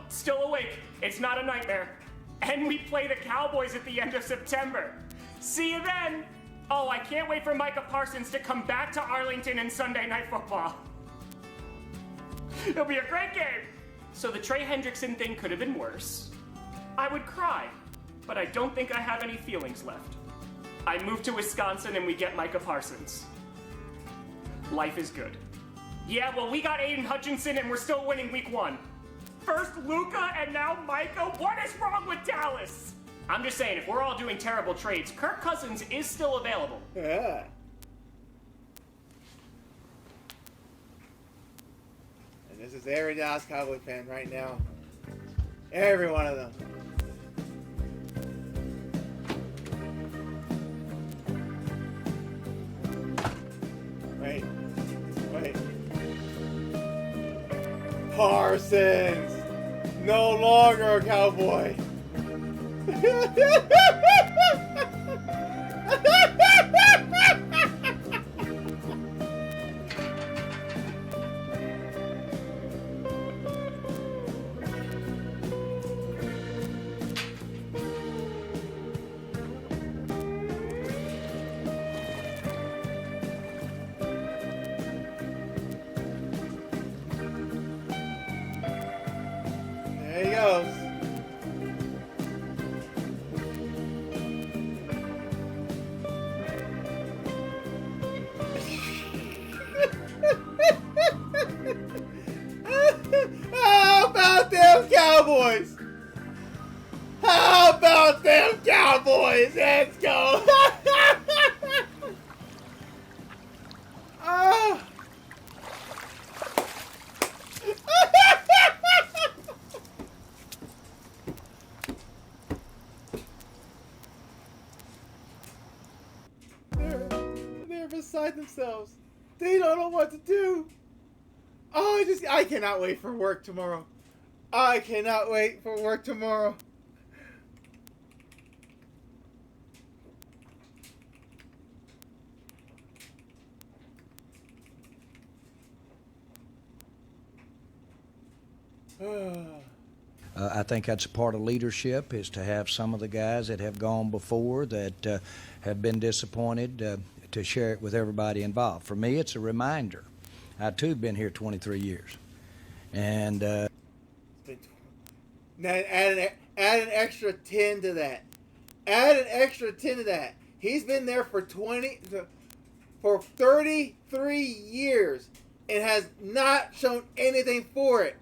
Still awake. It's not a nightmare. And we play the Cowboys at the end of September. See you then. Oh, I can't wait for Micah Parsons to come back to Arlington in Sunday Night Football. It'll be a great game. So the Trey Hendrickson thing could have been worse. I would cry, but I don't think I have any feelings left. I move to Wisconsin and we get Micah Parsons. Life is good. Yeah, well, we got Aiden Hutchinson and we're still winning week 1. First Luka and now Micah? What is wrong with Dallas? I'm just saying, if we're all doing terrible trades, Kirk Cousins is still available. Yeah. And this is every Dallas Cowboy fan right now. Every one of them. Wait. Parsons! No longer a Cowboy! There he goes. How about them Cowboys? How about them Cowboys? Let's go. Ah. They're beside themselves. They don't know what to do. Oh, I cannot wait for work tomorrow. I cannot wait for work tomorrow. I think that's a part of leadership, is to have some of the guys that have gone before that have been disappointed to share it with everybody involved. For me, it's a reminder. I, too, have been here 23 years. And now add an extra 10 to that. Add an extra 10 to that. He's been there for 33 years and has not shown anything for it.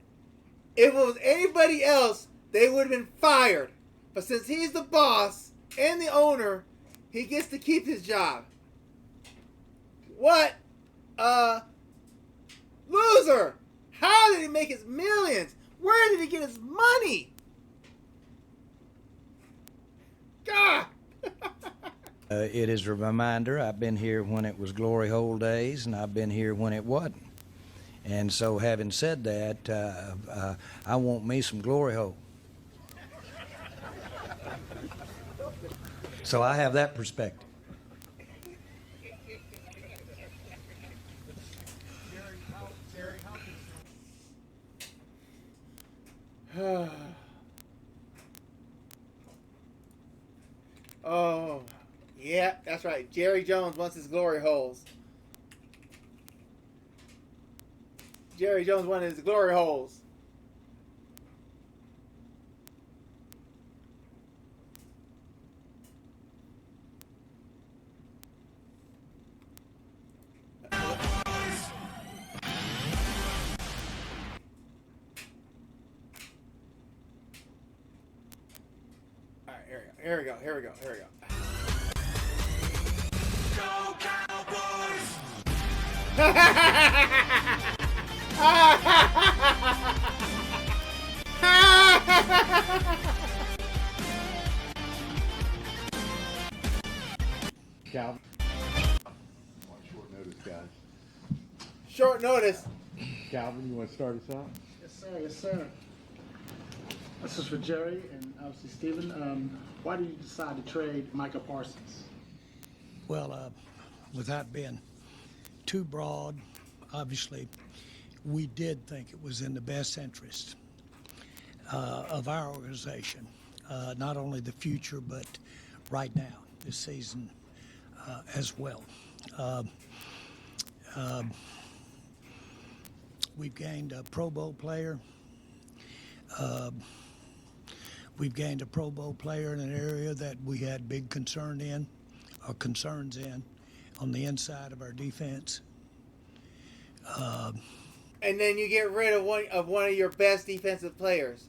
If it was anybody else, they would have been fired. But since he's the boss and the owner, he gets to keep his job. What a loser! How did he make his millions? Where did he get his money? God! it is a reminder. I've been here when it was glory hole days, and I've been here when it wasn't. And so, having said that, I want me some glory hole. So I have that perspective. Oh, yeah, that's right. Jerry Jones wants his glory holes. Jerry Jones wanted his glory holes. All right, here we go. Here we go. Here we go. Go Cowboys! Calvin. Short notice, guys. Short notice. Calvin, you want to start us off? Yes, sir. Yes, sir. This is for Jerry and obviously Stephen. Why did you decide to trade Micah Parsons? Well, without being too broad, obviously, we did think it was in the best interest of our organization, not only the future, but right now, this season as well. We've gained a Pro Bowl player. We've gained a Pro Bowl player in an area that we had big concerns in, on the inside of our defense. And then you get rid of one of your best defensive players.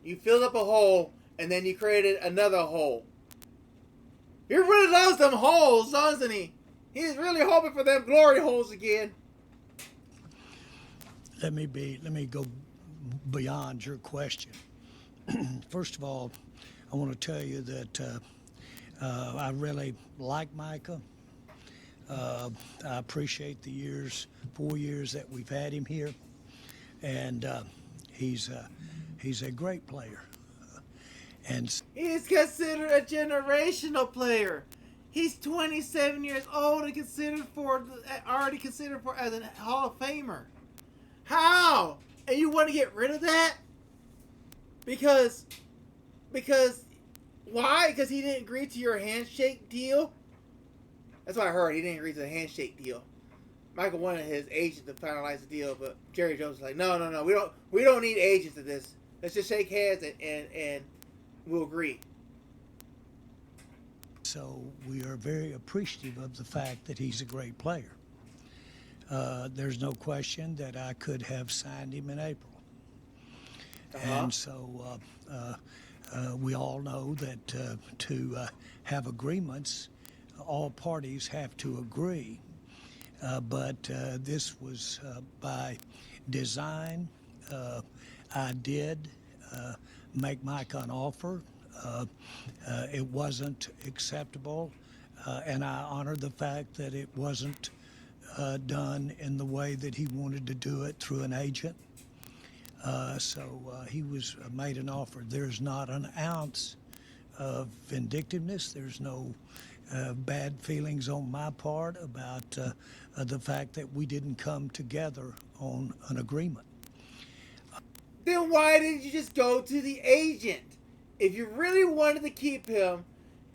You filled up a hole, and then you created another hole. He really loves them holes, doesn't he? He's really hoping for them glory holes again. Let me go beyond your question. First of all, I want to tell you that I really like Micah. I appreciate the 4 years that we've had him here, and he's a great player. And he's considered a generational player. He's 27 years old and already considered for as a Hall of Famer. How? And you want to get rid of that? Because why? Because he didn't agree to your handshake deal? That's what I heard. He didn't agree to the handshake deal. Michael wanted his agent to finalize the deal, but Jerry Jones was like, no. We don't need agents to this. Let's just shake hands and we'll agree. So we are very appreciative of the fact that he's a great player. There's no question that I could have signed him in April. And so we all know that to have agreements, all parties have to agree. But this was by design. I did make Mike an offer. It wasn't acceptable, and I honor the fact that it wasn't done in the way that he wanted to do it through an agent. So he was made an offer. There's not an ounce of vindictiveness. There's no bad feelings on my part about the fact that we didn't come together on an agreement. Then why didn't you just go to the agent? If you really wanted to keep him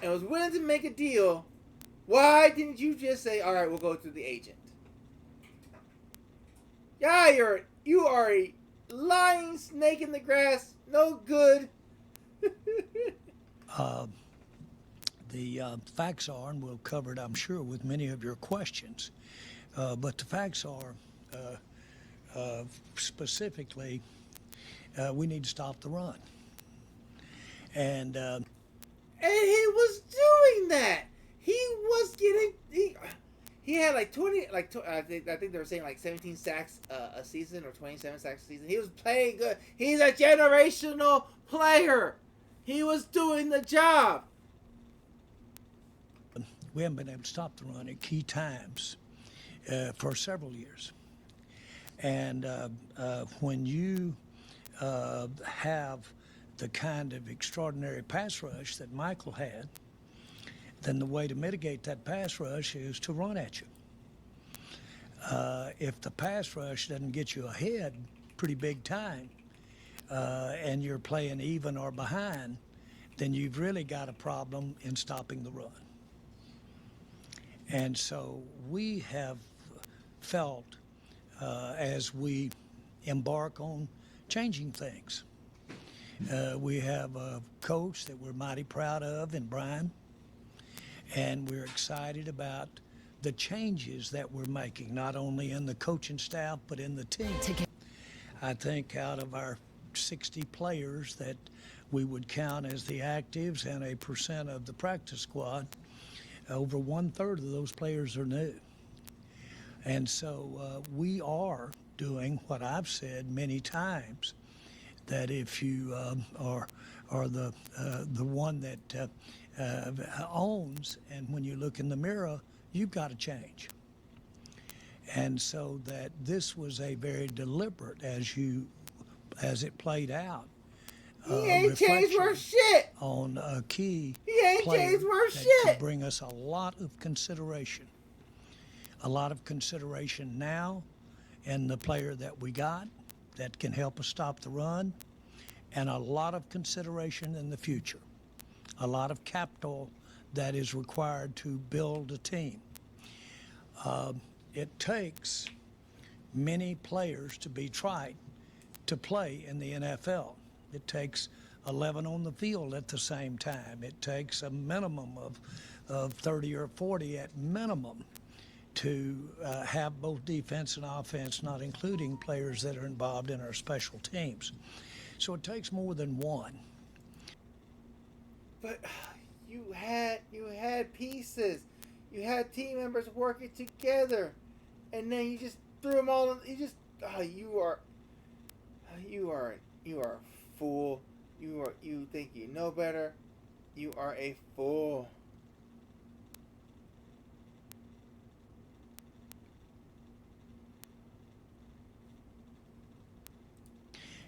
and was willing to make a deal, why didn't you just say, all right, we'll go to the agent? Yeah, you are a lying snake in the grass. No good. The facts are, and we'll cover it, I'm sure, with many of your questions, but the facts are specifically we need to stop the run. And he was doing that. He was getting he had like 20 I think they were saying like 17 sacks a season or 27 sacks a season. He was playing good. He's a generational player. He was doing the job. We haven't been able to stop the run at key times for several years. And when you have the kind of extraordinary pass rush that Michael had, then the way to mitigate that pass rush is to run at you. If the pass rush doesn't get you ahead pretty big time, and you're playing even or behind, then you've really got a problem in stopping the run. And so we have felt as we embark on changing things. We have a coach that we're mighty proud of in Brian, and we're excited about the changes that we're making, not only in the coaching staff, but in the team. I think out of our 60 players that we would count as the actives and a percent of the practice squad, over 1/3 of those players are new. And so we are doing what I've said many times, that if you are the one that owns, and when you look in the mirror, you've got to change. And so that this was a very deliberate, as it played out. He ain't changed worth shit. On a key He ain't player changed worth that shit. could bring us a lot of consideration. A lot of consideration now in the player that we got that can help us stop the run, and a lot of consideration in the future. A lot of capital that is required to build a team. It takes many players to be tried to play in the NFL. It takes 11 on the field at the same time. It takes a minimum of 30 or 40 at minimum to have both defense and offense, not including players that are involved in our special teams. So it takes more than one. But you had pieces. You had team members working together, and then you just threw them all in. You are a fool. You think you know better. You are a fool.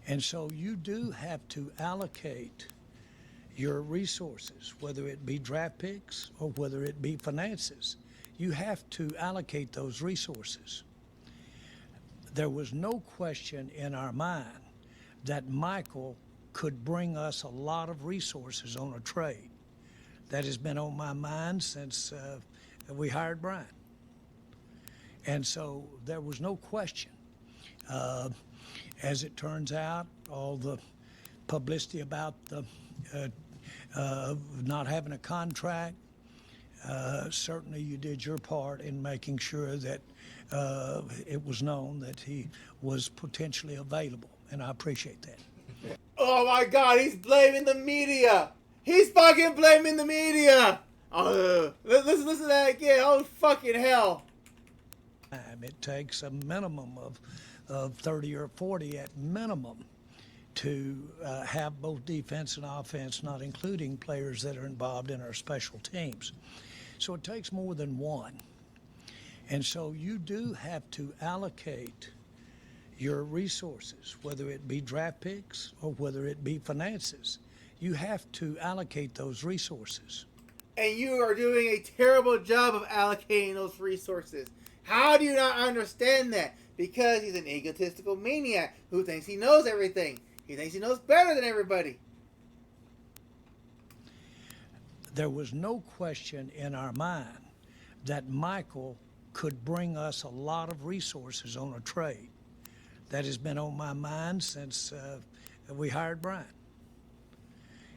And so you do have to allocate your resources, whether it be draft picks or whether it be finances. You have to allocate those resources. There was no question in our mind that Michael could bring us a lot of resources on a trade. That has been on my mind since we hired Brian. And so there was no question. As it turns out, all the publicity about the not having a contract, certainly you did your part in making sure that it was known that he was potentially available, and I appreciate that. Oh my God, he's blaming the media. He's fucking blaming the media. Listen to that again. Oh fucking hell. It takes a minimum of 30 or 40 at minimum to have both defense and offense, not including players that are involved in our special teams. So it takes more than one. And so you do have to allocate your resources, whether it be draft picks or whether it be finances. You have to allocate those resources. And you are doing a terrible job of allocating those resources. How do you not understand that? Because he's an egotistical maniac who thinks he knows everything. He thinks he knows better than everybody. There was no question in our mind that Michael could bring us a lot of resources on a trade. That has been on my mind since we hired Brian.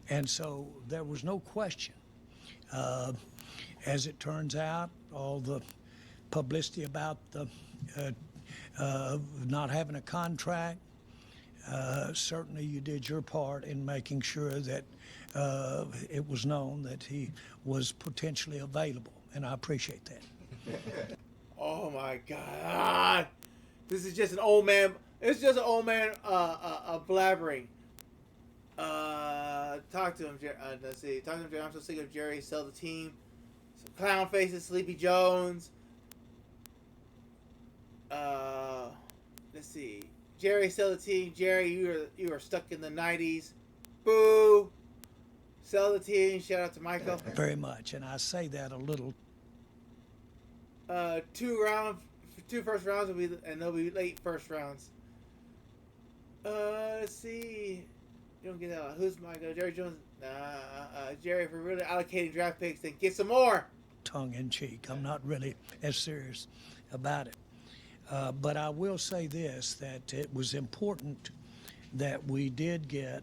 And so there was no question. As it turns out, all the publicity about the not having a contract, certainly you did your part in making sure that it was known that he was potentially available, and I appreciate that. Oh my God. This is just an old man. It's just an old man blabbering. Talk to him, let's see. Talk to him, Jerry. I'm so sick of Jerry. Sell the team. Some clown faces, Sleepy Jones. Let's see. Jerry, sell the team. Jerry, you are stuck in the 90s. Boo. sell the team. Shout out to Michael. Very much, and I say that a little. 2 first rounds will be, and they'll be late first rounds. Let's see. You don't get that. Who's Michael? Jerry Jones? Nah. Jerry, if we're really allocating draft picks, then get some more. Tongue in cheek. I'm not really as serious about it. But I will say this, that it was important that we did get,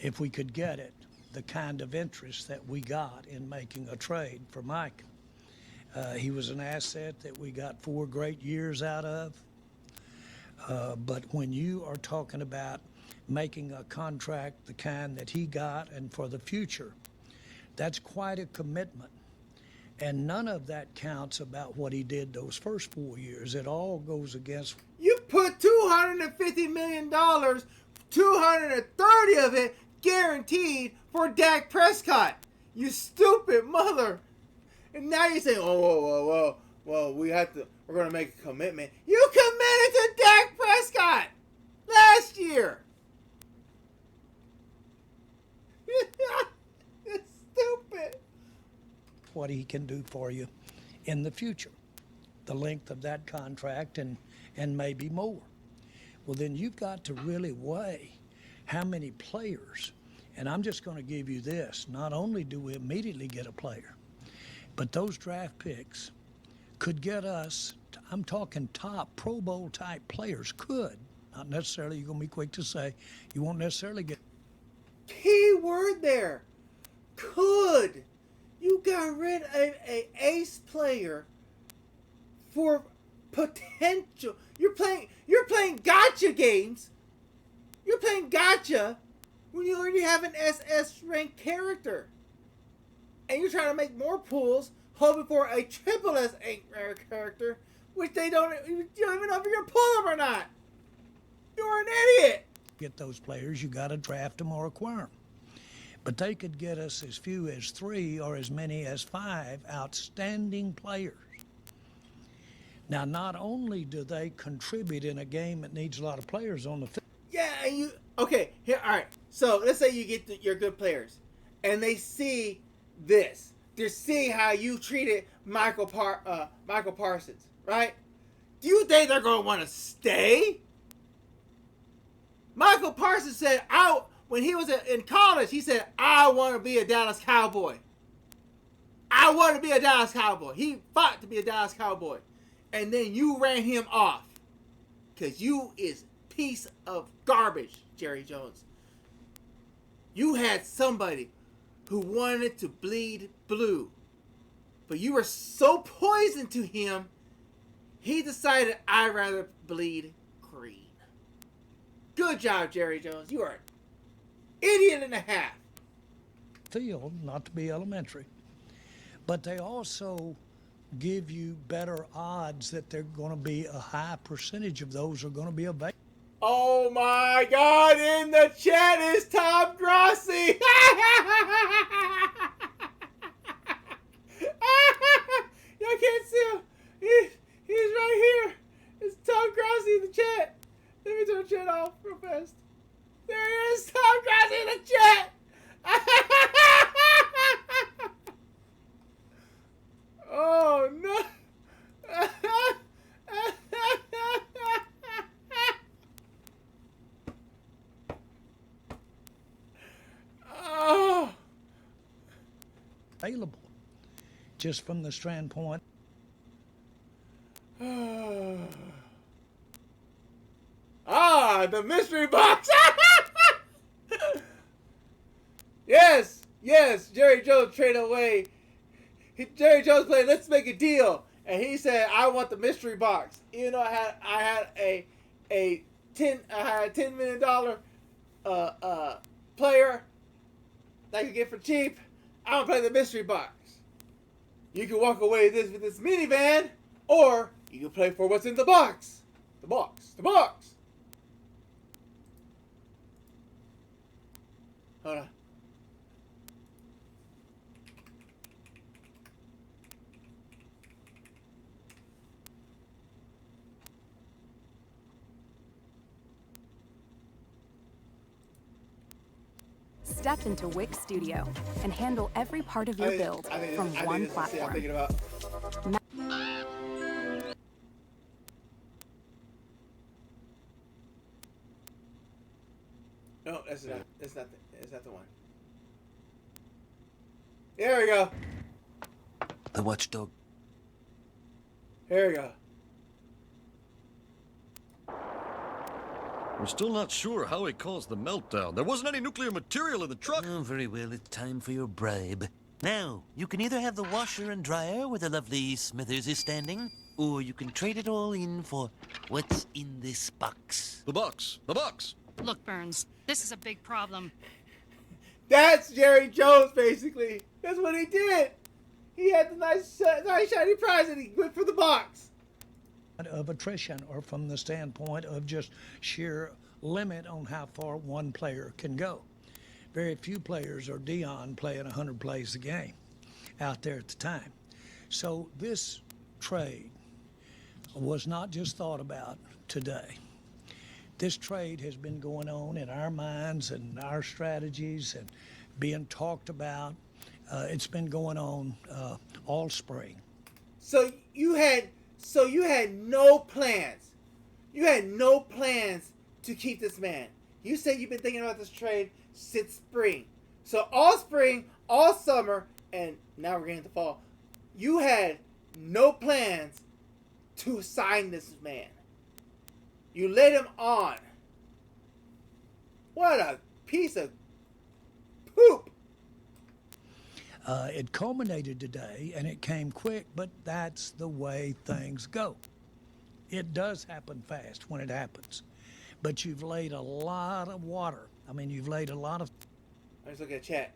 if we could get it, the kind of interest that we got in making a trade for Mike. He was an asset that we got 4 great years out of. But when you are talking about making a contract the kind that he got and for the future, that's quite a commitment. And none of that counts about what he did those first 4 years. It all goes against. You put $250 million, 230 of it guaranteed for Dak Prescott. You stupid mother. And now you say, whoa, we're going to make a commitment. You committed to Dak Prescott last year. It's stupid. What he can do for you in the future, the length of that contract and maybe more. Well, then you've got to really weigh how many players, and I'm just going to give you this, not only do we immediately get a player, but those draft picks could get us, I'm talking top Pro Bowl type players, could, not necessarily, you're going to be quick to say, you won't necessarily get. Key word there, could. You got rid of an ace player for potential. You're playing gotcha games. You're playing gotcha when you already have an SS ranked character. And you're trying to make more pools, hoping for a triple S ranked character, which you don't even know if you're going to pull them or not. You're an idiot. Get those players, you got to draft them or acquire them. But they could get us as few as 3 or as many as 5 outstanding players. Now, not only do they contribute in a game that needs a lot of players on the field. Yeah, and okay, here, all right. So let's say you get your good players, and they see this. They're seeing how you treated Michael Parsons, right? Do you think they're going to want to stay? Michael Parsons said, when he was in college, he said, I want to be a Dallas Cowboy. I want to be a Dallas Cowboy. He fought to be a Dallas Cowboy. And then you ran him off. Because you is piece of garbage, Jerry Jones. You had somebody who wanted to bleed blue. But you were so poisoned to him, he decided, I'd rather bleed green. Good job, Jerry Jones. You are an idiot and a half. Field, not to be elementary, but they also give you better odds that they're going to be a high percentage of those are going to be available. Oh my God, in the chat is Tom Grossi. Y'all can't see him. He's right here. It's Tom Grossi in the chat. Let me turn the chat off real fast. There he is, Tom Grossi in the chat. Oh no. Oh. Available, just from the standpoint. The mystery box. Yes, Jerry Jones traded away. Jerry Jones played Let's Make a Deal, and he said, I want the mystery box. Even though I had a $10 million player that I could get for cheap. I don't play the mystery box. You can walk away with this minivan, or you can play for what's in the box. The box. Hold on. Step into Wix Studio and handle every part of your build from one platform. I'm thinking about. No, that's not the one. There we go. The watchdog. Here we go. We're still not sure how he caused the meltdown. There wasn't any nuclear material in the truck. Oh, very well. It's time for your bribe. Now, you can either have the washer and dryer where the lovely Smithers is standing, or you can trade it all in for what's in this box. The box. The box. Look, Burns, this is a big problem. That's Jerry Jones, basically. That's what he did. He had the nice shiny prize, and he went for the box. Of attrition, or from the standpoint of just sheer limit on how far one player can go. Very few players are Dion playing 100 plays a game out there at the time. So this trade was not just thought about today. This trade has been going on in our minds and our strategies and being talked about. It's been going on all spring. So you had no plans. You had no plans to keep this man. You said you've been thinking about this trade since spring. So all spring, all summer, and now we're getting to fall. You had no plans to sign this man. You led him on. What a piece of poop. It culminated today, and it came quick, but that's the way things go. It does happen fast when it happens, but you've laid a lot of water. I mean, you've laid a lot of... Let's look at chat.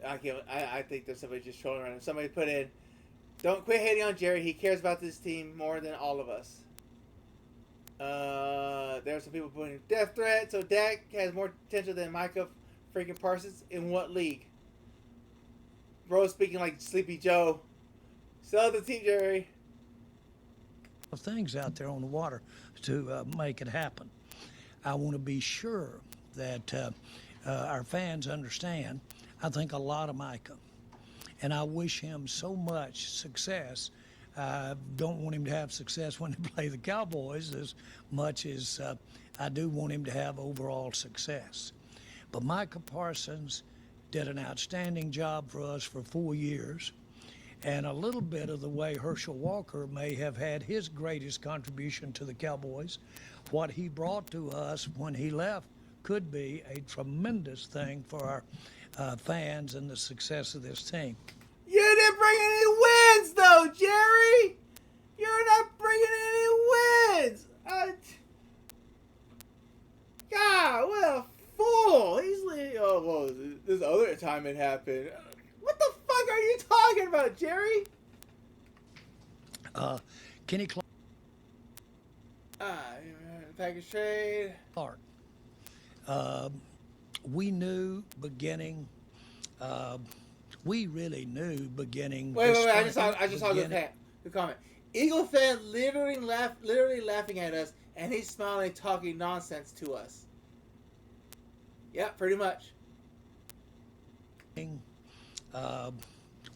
I think there's somebody just trolling around. Somebody put in, don't quit hating on Jerry. He cares about this team more than all of us. There are some people putting death threat. So Dak has more potential than Micah freaking Parsons. In what league? Bro speaking like Sleepy Joe. Sell the team, Jerry. Things out there on the water to make it happen. I want to be sure that our fans understand. I think a lot of Micah, and I wish him so much success. I don't want him to have success when they play the Cowboys as much as I do want him to have overall success. But Micah Parsons did an outstanding job for us for 4 years, and a little bit of the way Herschel Walker may have had his greatest contribution to the Cowboys. What he brought to us when he left could be a tremendous thing for our fans and the success of this team. You didn't bring any wins, though, Jerry. You're not bringing any wins. God, what a fool. He's like, oh, well, this other time it happened. What the fuck are you talking about, Jerry? Kenny Clark. Package trade. Clark. We knew beginning. We really knew beginning. Wait. I just saw the comment. Eagle fan literally laughing at us, and he's smiling, talking nonsense to us. Yeah, pretty much.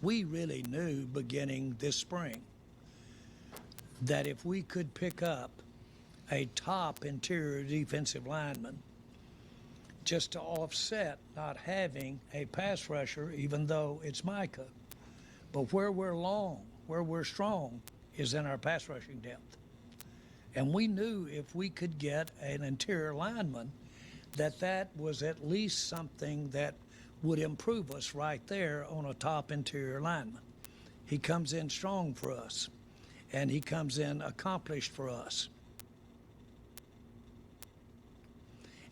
We really knew beginning this spring that if we could pick up a top interior defensive lineman just to offset not having a pass rusher, even though it's Micah, but where we're long, where we're strong, is in our pass rushing depth. And we knew if we could get an interior lineman, that was at least something that would improve us right there on a top interior lineman. He comes in strong for us, and he comes in accomplished for us.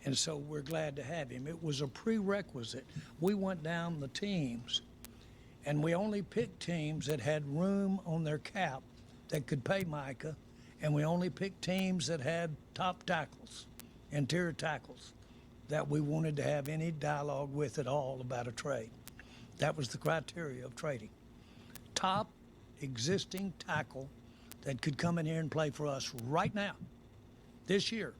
And so we're glad to have him. It was a prerequisite. We went down the teams, and we only picked teams that had room on their cap that could pay Micah, and we only picked teams that had top tackles, interior tackles, that we wanted to have any dialogue with at all about a trade. That was the criteria of trading. Top existing tackle that could come in here and play for us right now, this year,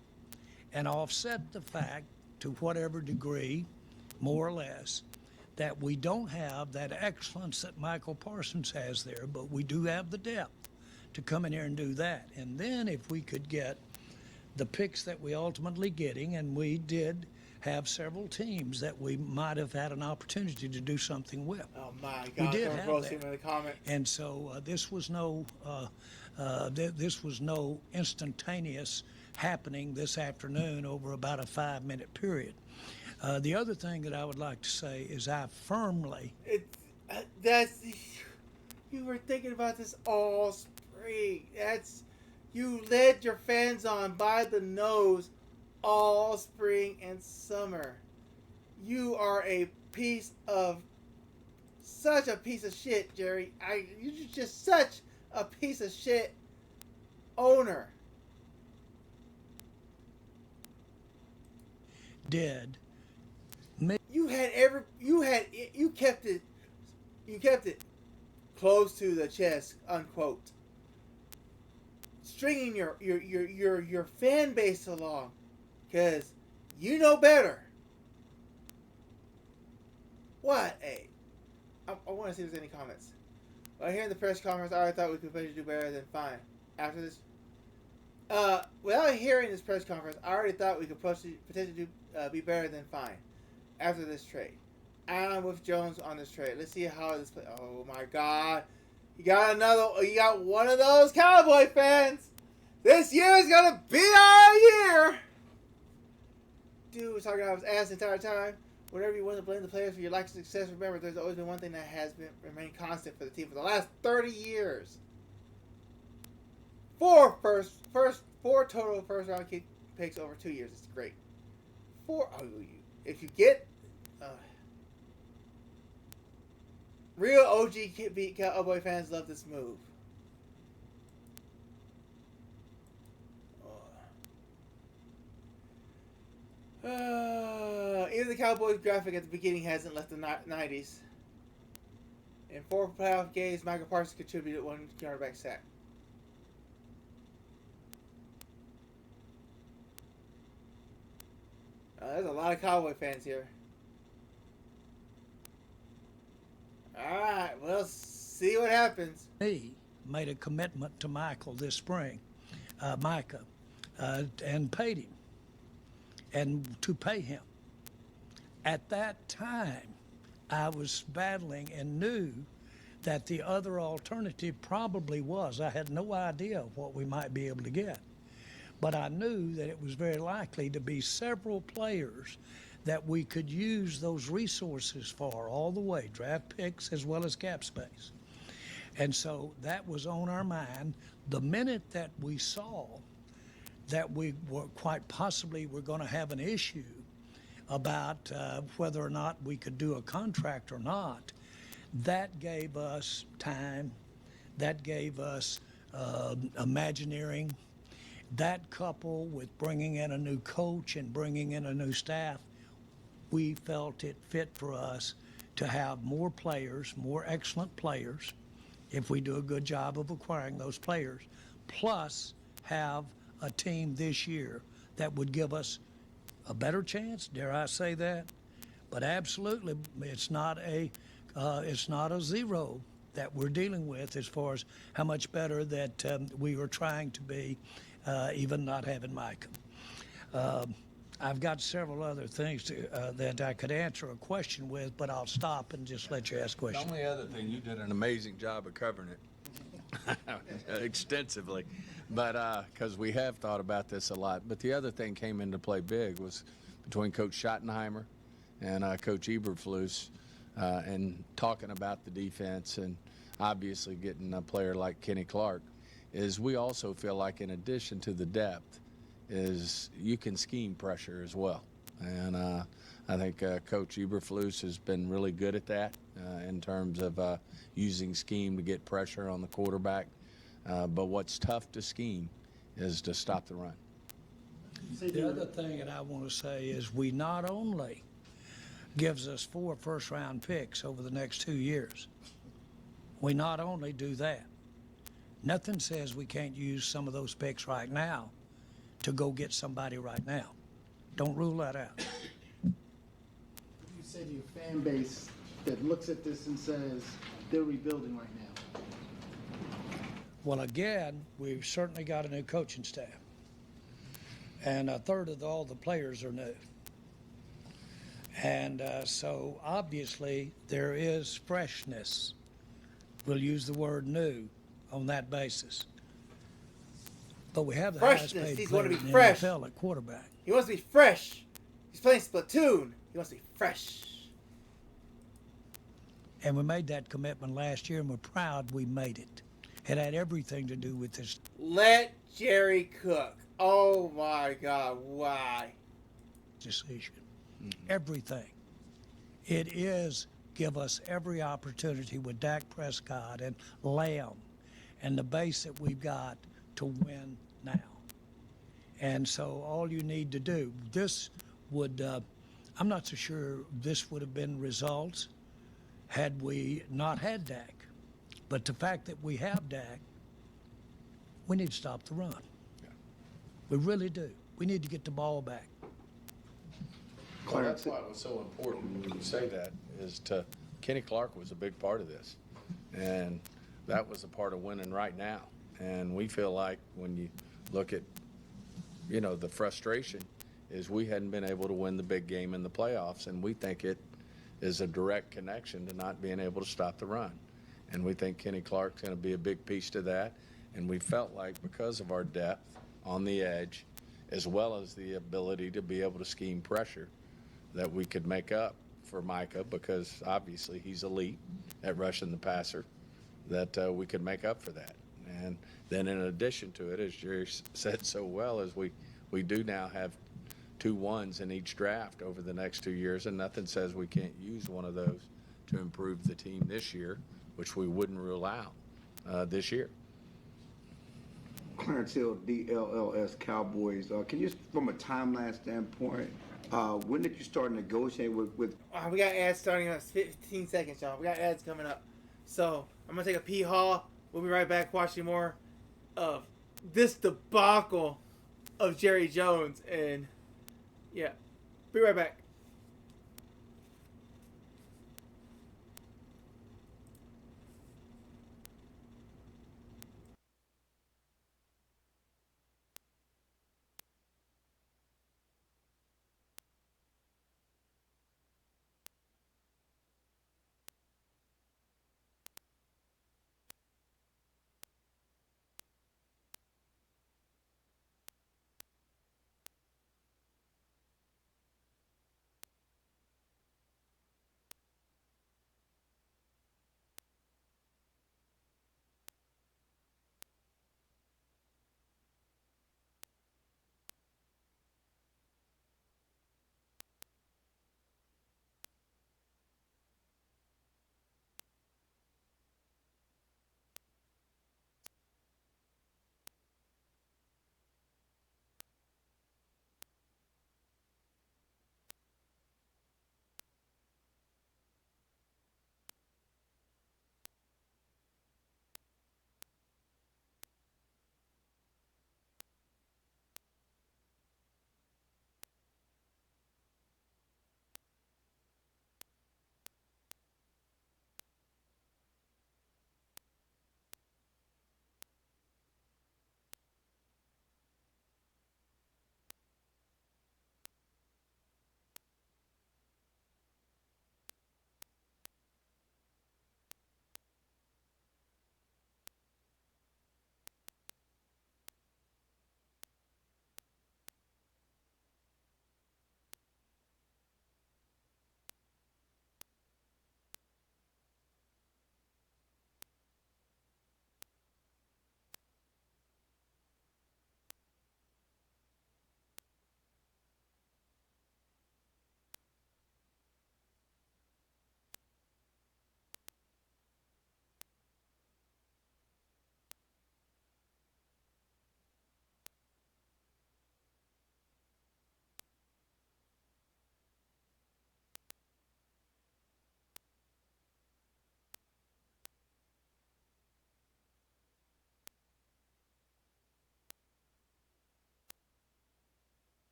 and offset the fact to whatever degree, more or less, that we don't have that excellence that Michael Parsons has there, but we do have the depth to come in here and do that. And then if we could get the picks that we ultimately getting, and we did have several teams that we might have had an opportunity to do something with. Oh my We God! did Don't have roast that. him in the comments. And so this was no instantaneous happening this afternoon over about a 5-minute period. The other thing that I would like to say is I firmly. You were thinking about this all spring. You led your fans on by the nose all spring and summer. You are such a piece of shit, Jerry. You're just such a piece of shit owner. Did. You kept it close to the chest, unquote. Stringing your fan base along, cause you know better. What? Hey, I want to see if there's any comments. Well, here in the press conference, I already thought we could potentially do better than fine. After this, without hearing this press conference, I already thought we could potentially be better than fine. After this trade, I'm with Jones on this trade. Let's see how this plays. Oh my God, you got one of those Cowboy fans. This year is gonna be our year. Dude was talking out of his ass the entire time. Whenever you want to blame the players for your lack of success, remember there's always been one thing that has remained constant for the team for the last 30 years. Four total first round picks over 2 years. It's great. If you get real OG Cowboy fans love this move. Even the Cowboys graphic at the beginning hasn't left the 90s. In 4 playoff games, Michael Parsons contributed 1 quarterback sack. There's a lot of Cowboy fans here. Alright, we'll see what happens. He made a commitment to Michael this spring, Micah, and paid him, and to pay him. At that time, I was battling and knew that the other alternative probably was. I had no idea what we might be able to get. But I knew that it was very likely to be several players that we could use those resources for all the way, draft picks as well as cap space. And so that was on our mind. The minute that we saw that we were quite possibly were going to have an issue about whether or not we could do a contract or not, that gave us time, that gave us imagineering. That coupled with bringing in a new coach and bringing in a new staff, we felt it fit for us to have more players, more excellent players, if we do a good job of acquiring those players, plus have a team this year that would give us a better chance, dare I say that? But absolutely, it's not a zero that we're dealing with as far as how much better that we were trying to be, even not having Micah. I've got several other things that I could answer a question with, but I'll stop and just let you ask questions. The only other thing, you did an amazing job of covering it extensively, but because we have thought about this a lot. But the other thing came into play big was between Coach Schottenheimer and Coach Eberflus, and talking about the defense and obviously getting a player like Kenny Clark, is we also feel like in addition to the depth is you can scheme pressure as well. And I think Coach Eberflus has been really good at that in terms of using scheme to get pressure on the quarterback. But what's tough to scheme is to stop the run. The other thing that I want to say is we not only gives us 4 first-round picks over the next 2 years, we not only do that, nothing says we can't use some of those picks right now to go get somebody right now. Don't rule that out. You say to your fan base that looks at this and says they're rebuilding right now. Well, again, we've certainly got a new coaching staff. And a third of all the players are new. And so obviously there is freshness. We'll use the word new on that basis. But we have the highest Freshness. paid He's player going to in be the fresh. NFL at quarterback. He wants to be fresh. He's playing Splatoon. He wants to be fresh. And we made that commitment last year, and we're proud we made it. It had everything to do with this Let Jerry cook. Oh my God, why? decision. Everything. It is give us every opportunity with Dak Prescott and Lamb and the base that we've got to win now. And so all you need to do, this would, I'm not so sure this would have been results had we not had Dak. But the fact that we have Dak, we need to stop the run. We really do. We need to get the ball back. Well, that's why it was so important when you say that, is to, Kenny Clark was a big part of this. And that was a part of winning right now. And we feel like when you look at, you know, the frustration is we hadn't been able to win the big game in the playoffs, and we think it is a direct connection to not being able to stop the run. And we think Kenny Clark's going to be a big piece to that. And we felt like because of our depth on the edge, as well as the ability to be able to scheme pressure, that we could make up for Micah, because obviously he's elite at rushing the passer, that we could make up for that. And then in addition to it, as Jerry said so well, is we do now have 2 ones in each draft over the next 2 years, and nothing says we can't use one of those to improve the team this year, which we wouldn't rule out this year. Clarence Hill, DLLS Cowboys. Can you, from a timeline standpoint, when did you start negotiating with We got ads starting in 15 seconds, y'all. We got ads coming up. So I'm going to take a pee haul. We'll be right back watching more of this debacle of Jerry Jones. And, yeah, be right back.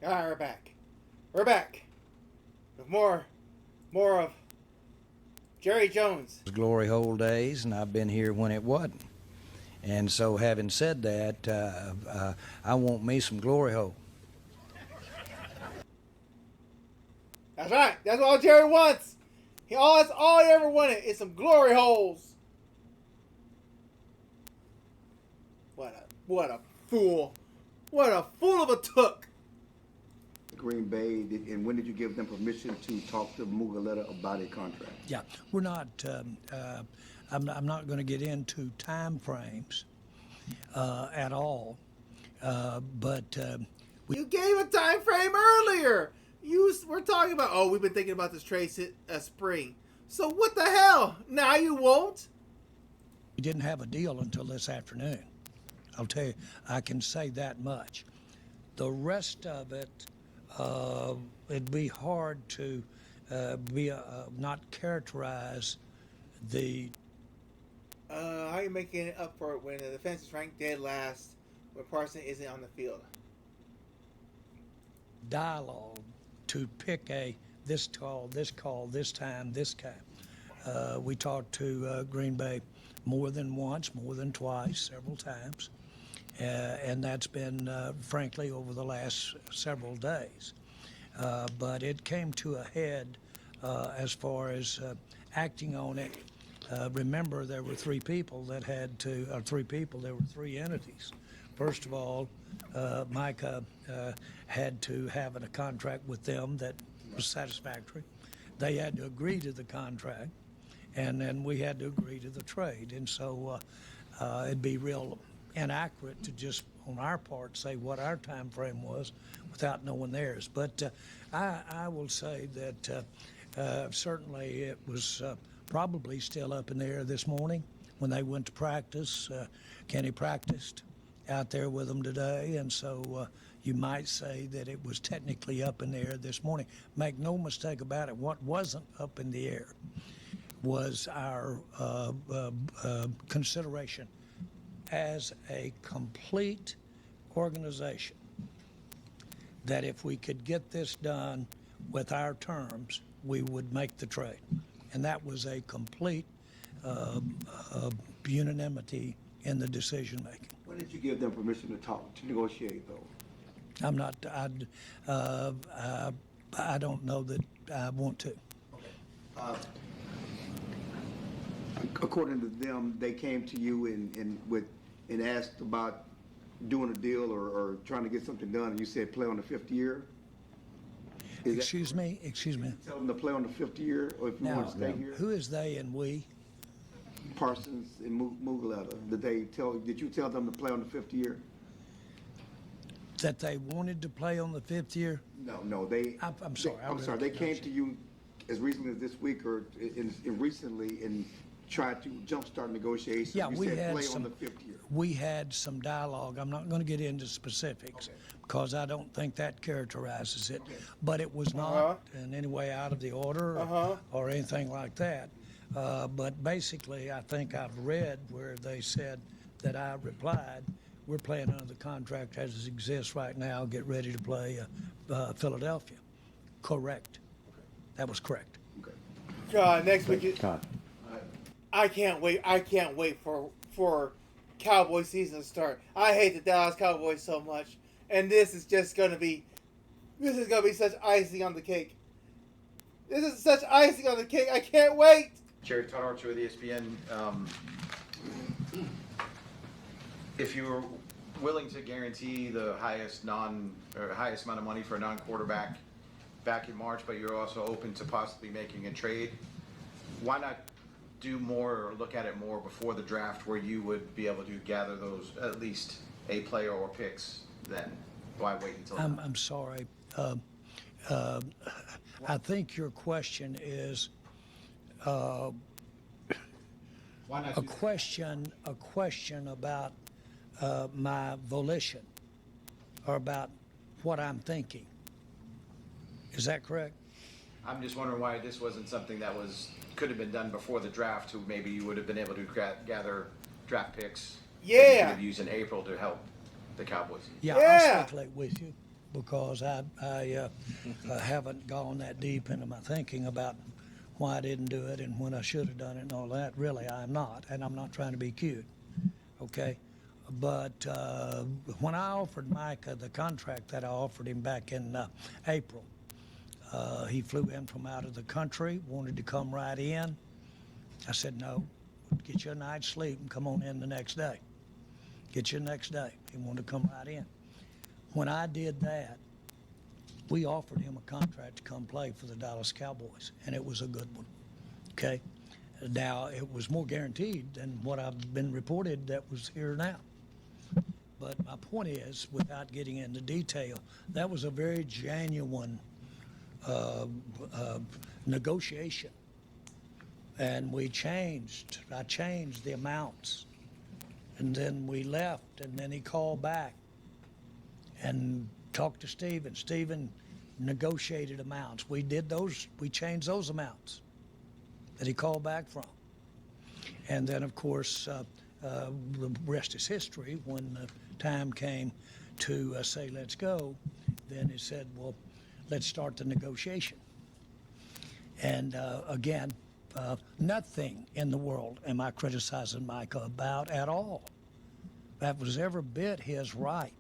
All right, we're back. We're back. With more of Jerry Jones. Glory hole days, and I've been here when it wasn't. And so, having said that, I want me some glory hole. That's right. That's all Jerry wants. That's all he ever wanted is some glory holes. What a fool. What a fool of a took. Green Bay, and when did you give them permission to talk to Mugoleta about a contract? Yeah, we're not. I'm not going to get into time frames at all. But you gave a time frame earlier. We're talking about. We've been thinking about this trade spring. So what the hell? Now you won't. We didn't have a deal until this afternoon. I'll tell you, I can say that much. The rest of it, it'd be hard to not characterize the. How are you making it up for it when the defense is ranked dead last when Parson isn't on the field? Dialogue to pick this call, this time. We talked to Green Bay more than once, more than twice, several times. And that's been, frankly, over the last several days. But it came to a head as far as acting on it. Remember, there were three entities. First of all, Micah had to have a contract with them that was satisfactory. They had to agree to the contract, and then we had to agree to the trade. And so it'd be real inaccurate to just, on our part, say what our time frame was without knowing theirs. But I will say that certainly it was probably still up in the air this morning when they went to practice. Kenny practiced out there with them today, and so you might say that it was technically up in the air this morning. Make no mistake about it, what wasn't up in the air was our consideration as a complete organization that if we could get this done with our terms, we would make the trade. And that was a complete unanimity in the decision making. When did you give them permission to talk, to negotiate, though? I'm not. I don't know that I want to. According to them, they came to you and asked about doing a deal or trying to get something done, and you said play on the fifth year. Excuse me. Tell them to play on the fifth year, or if you want to stay here. Who is they and we? Parsons and Mugoleta. Did you tell them to play on the fifth year? That they wanted to play on the fifth year? No. They. I'm sorry. I'm sorry. They came to you as recently as this week or recently and tried to jumpstart negotiations. Yeah, we had play on the fifth year. We had some dialogue. I'm not going to get into specifics because I don't think that characterizes it. But it was not in any way out of the order or anything like that. But basically, I think I've read where they said that I replied, we're playing under the contract as it exists right now, get ready to play Philadelphia. Correct. That was correct. God, next week. I can't wait. I can't wait for Cowboy season to start. I hate the Dallas Cowboys so much, and this is going to be such icing on the cake. This is such icing on the cake. I can't wait. Jerry, Todd Archer with ESPN. If you were willing to guarantee the highest amount of money for a non-quarterback back in March, but you're also open to possibly making a trade, why not do more or look at it more before the draft, where you would be able to gather those, at least a player or picks then? Why wait until then? I'm sorry. I think your question is a question about my volition or about what I'm thinking. Is that correct? I'm just wondering why this wasn't something that could have been done before the draft, so maybe you would have been able to gather draft picks that you could have used in April to help the Cowboys. Yeah, I'll speculate with you. because I haven't gone that deep into my thinking about why I didn't do it and when I should have done it and all that. Really, I'm not, and I'm not trying to be cute, okay? But when I offered Micah the contract that I offered him back in April, he flew in from out of the country, wanted to come right in. I said, no, get you a night's sleep and come on in the next day. Get you the next day. He wanted to come right in. When I did that, we offered him a contract to come play for the Dallas Cowboys, and it was a good one, okay? Now, it was more guaranteed than what I've been reported that was here now. But my point is, without getting into detail, that was a very genuine negotiation. And I changed the amounts. And then we left, and then he called back and talked to Steven. Steven negotiated amounts. We changed those amounts that he called back from. And then, of course, the rest is history. When the time came to say, let's go, then he said, well, let's start the negotiation. And again, nothing in the world am I criticizing Micah about at all. That was every bit his right.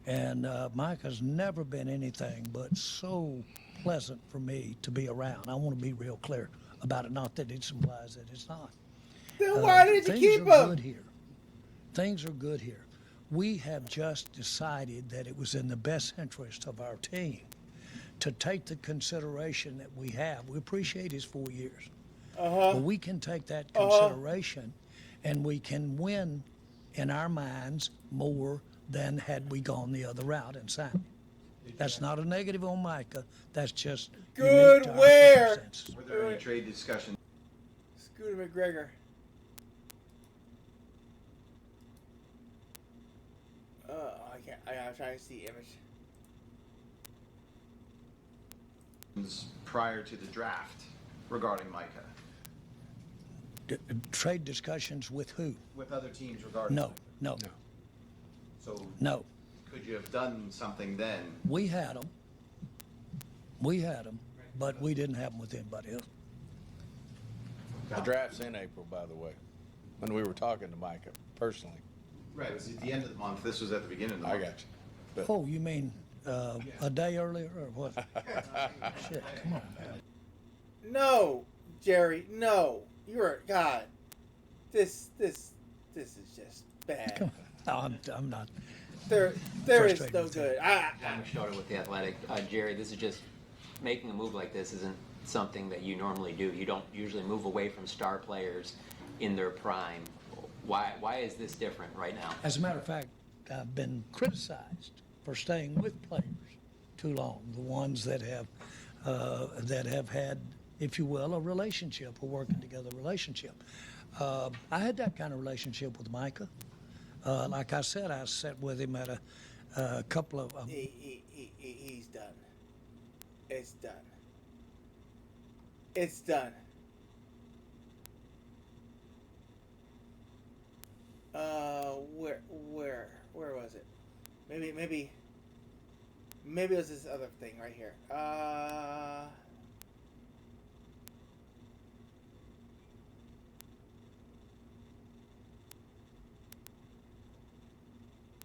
And Micah's never been anything but so pleasant for me to be around. I want to be real clear about it, not that it implies that it's not. Then why did you keep him? Good here. Things are good here. We have just decided that it was in the best interest of our team to take the consideration that we have. We appreciate his 4 years. But we can take that consideration and we can win in our minds more than had we gone the other route and signed it. That's not a negative on Micah. That's just good. Where? Were there any trade discussions? Scooter McGregor. I can't. I'm trying to see image. Prior to the draft regarding Micah? Trade discussions with who? With other teams regarding No. So no. Could you have done something then? We had them, but we didn't have them with anybody else. The draft's in April, by the way, when we were talking to Micah personally. Right, it was at the end of the month. This was at the beginning of the month. I got you. But Oh, you mean a day earlier or what? Shit, come on. No, Jerry, no. You're God. This is just bad. I'm not. There is frustrated no with good. John Schroeder with The Athletic. Jerry, this is just making a move like this isn't something that you normally do. You don't usually move away from star players in their prime. Why is this different right now? As a matter of fact, I've been criticized for staying with players too long. The ones that have had, if you will, a relationship, a working together relationship. I had that kind of relationship with Micah. Like I said, I sat with him at a couple of. He's done. It's done. It's done. Where was it? Maybe it was this other thing right here.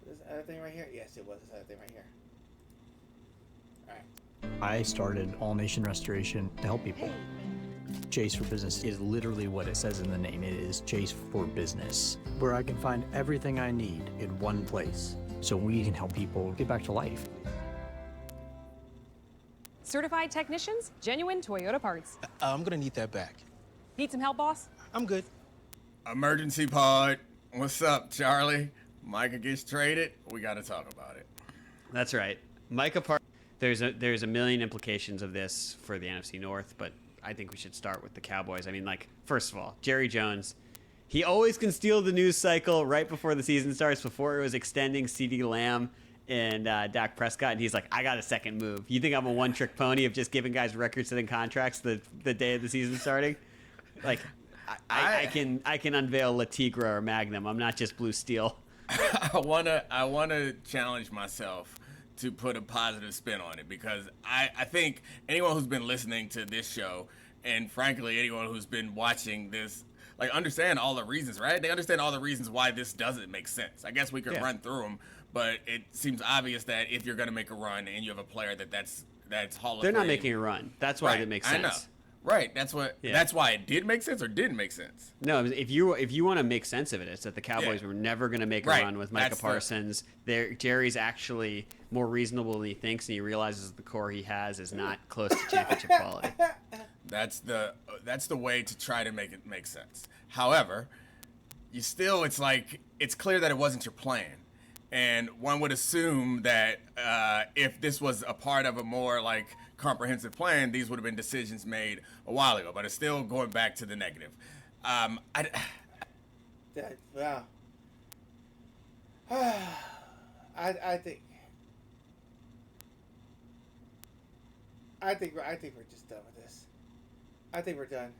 This other thing right here? Yes, it was this other thing right here. Alright. I started All Nation Restoration to help people. Chase for Business is literally what it says in the name. It is Chase for Business, where I can find everything I need in one place so we can help people get back to life. Certified technicians, genuine Toyota parts. I'm gonna need that back. Need some help, boss? I'm good. Emergency pod. What's up, Charlie? Micah gets traded. We got to talk about it. That's right. Micah Parsons. There's a million implications of this for the NFC North, but I think we should start with the Cowboys. I mean, like, first of all, Jerry Jones, he always can steal the news cycle right before the season starts, before it was extending CeeDee Lamb and Dak Prescott, and he's like, I got a second move. You think I'm a one-trick pony of just giving guys record-setting contracts the day of the season starting? Like, I can unveil La Tigra or Magnum. I'm not just Blue Steel. I wanna challenge myself to put a positive spin on it, because I think anyone who's been listening to this show, and frankly anyone who's been watching this, like, understand all the reasons, right? They understand all the reasons why this doesn't make sense. I guess we could run through them, but it seems obvious that if you're going to make a run and you have a player that's Hall of Fame. They're not making a run. That's why it makes sense. I know. Right. That's why it did make sense or didn't make sense. No, if you want to make sense of it, it's that the Cowboys were never going to make a run with Micah Parsons. Jerry's actually more reasonable than he thinks, and he realizes the core he has is not close to championship quality. That's the way to try to make it make sense. However, it's clear that it wasn't your plan. And one would assume that if this was a part of a more comprehensive plan, these would have been decisions made a while ago. But it's still going back to the negative. Wow. I think we're just done with this. I think we're done.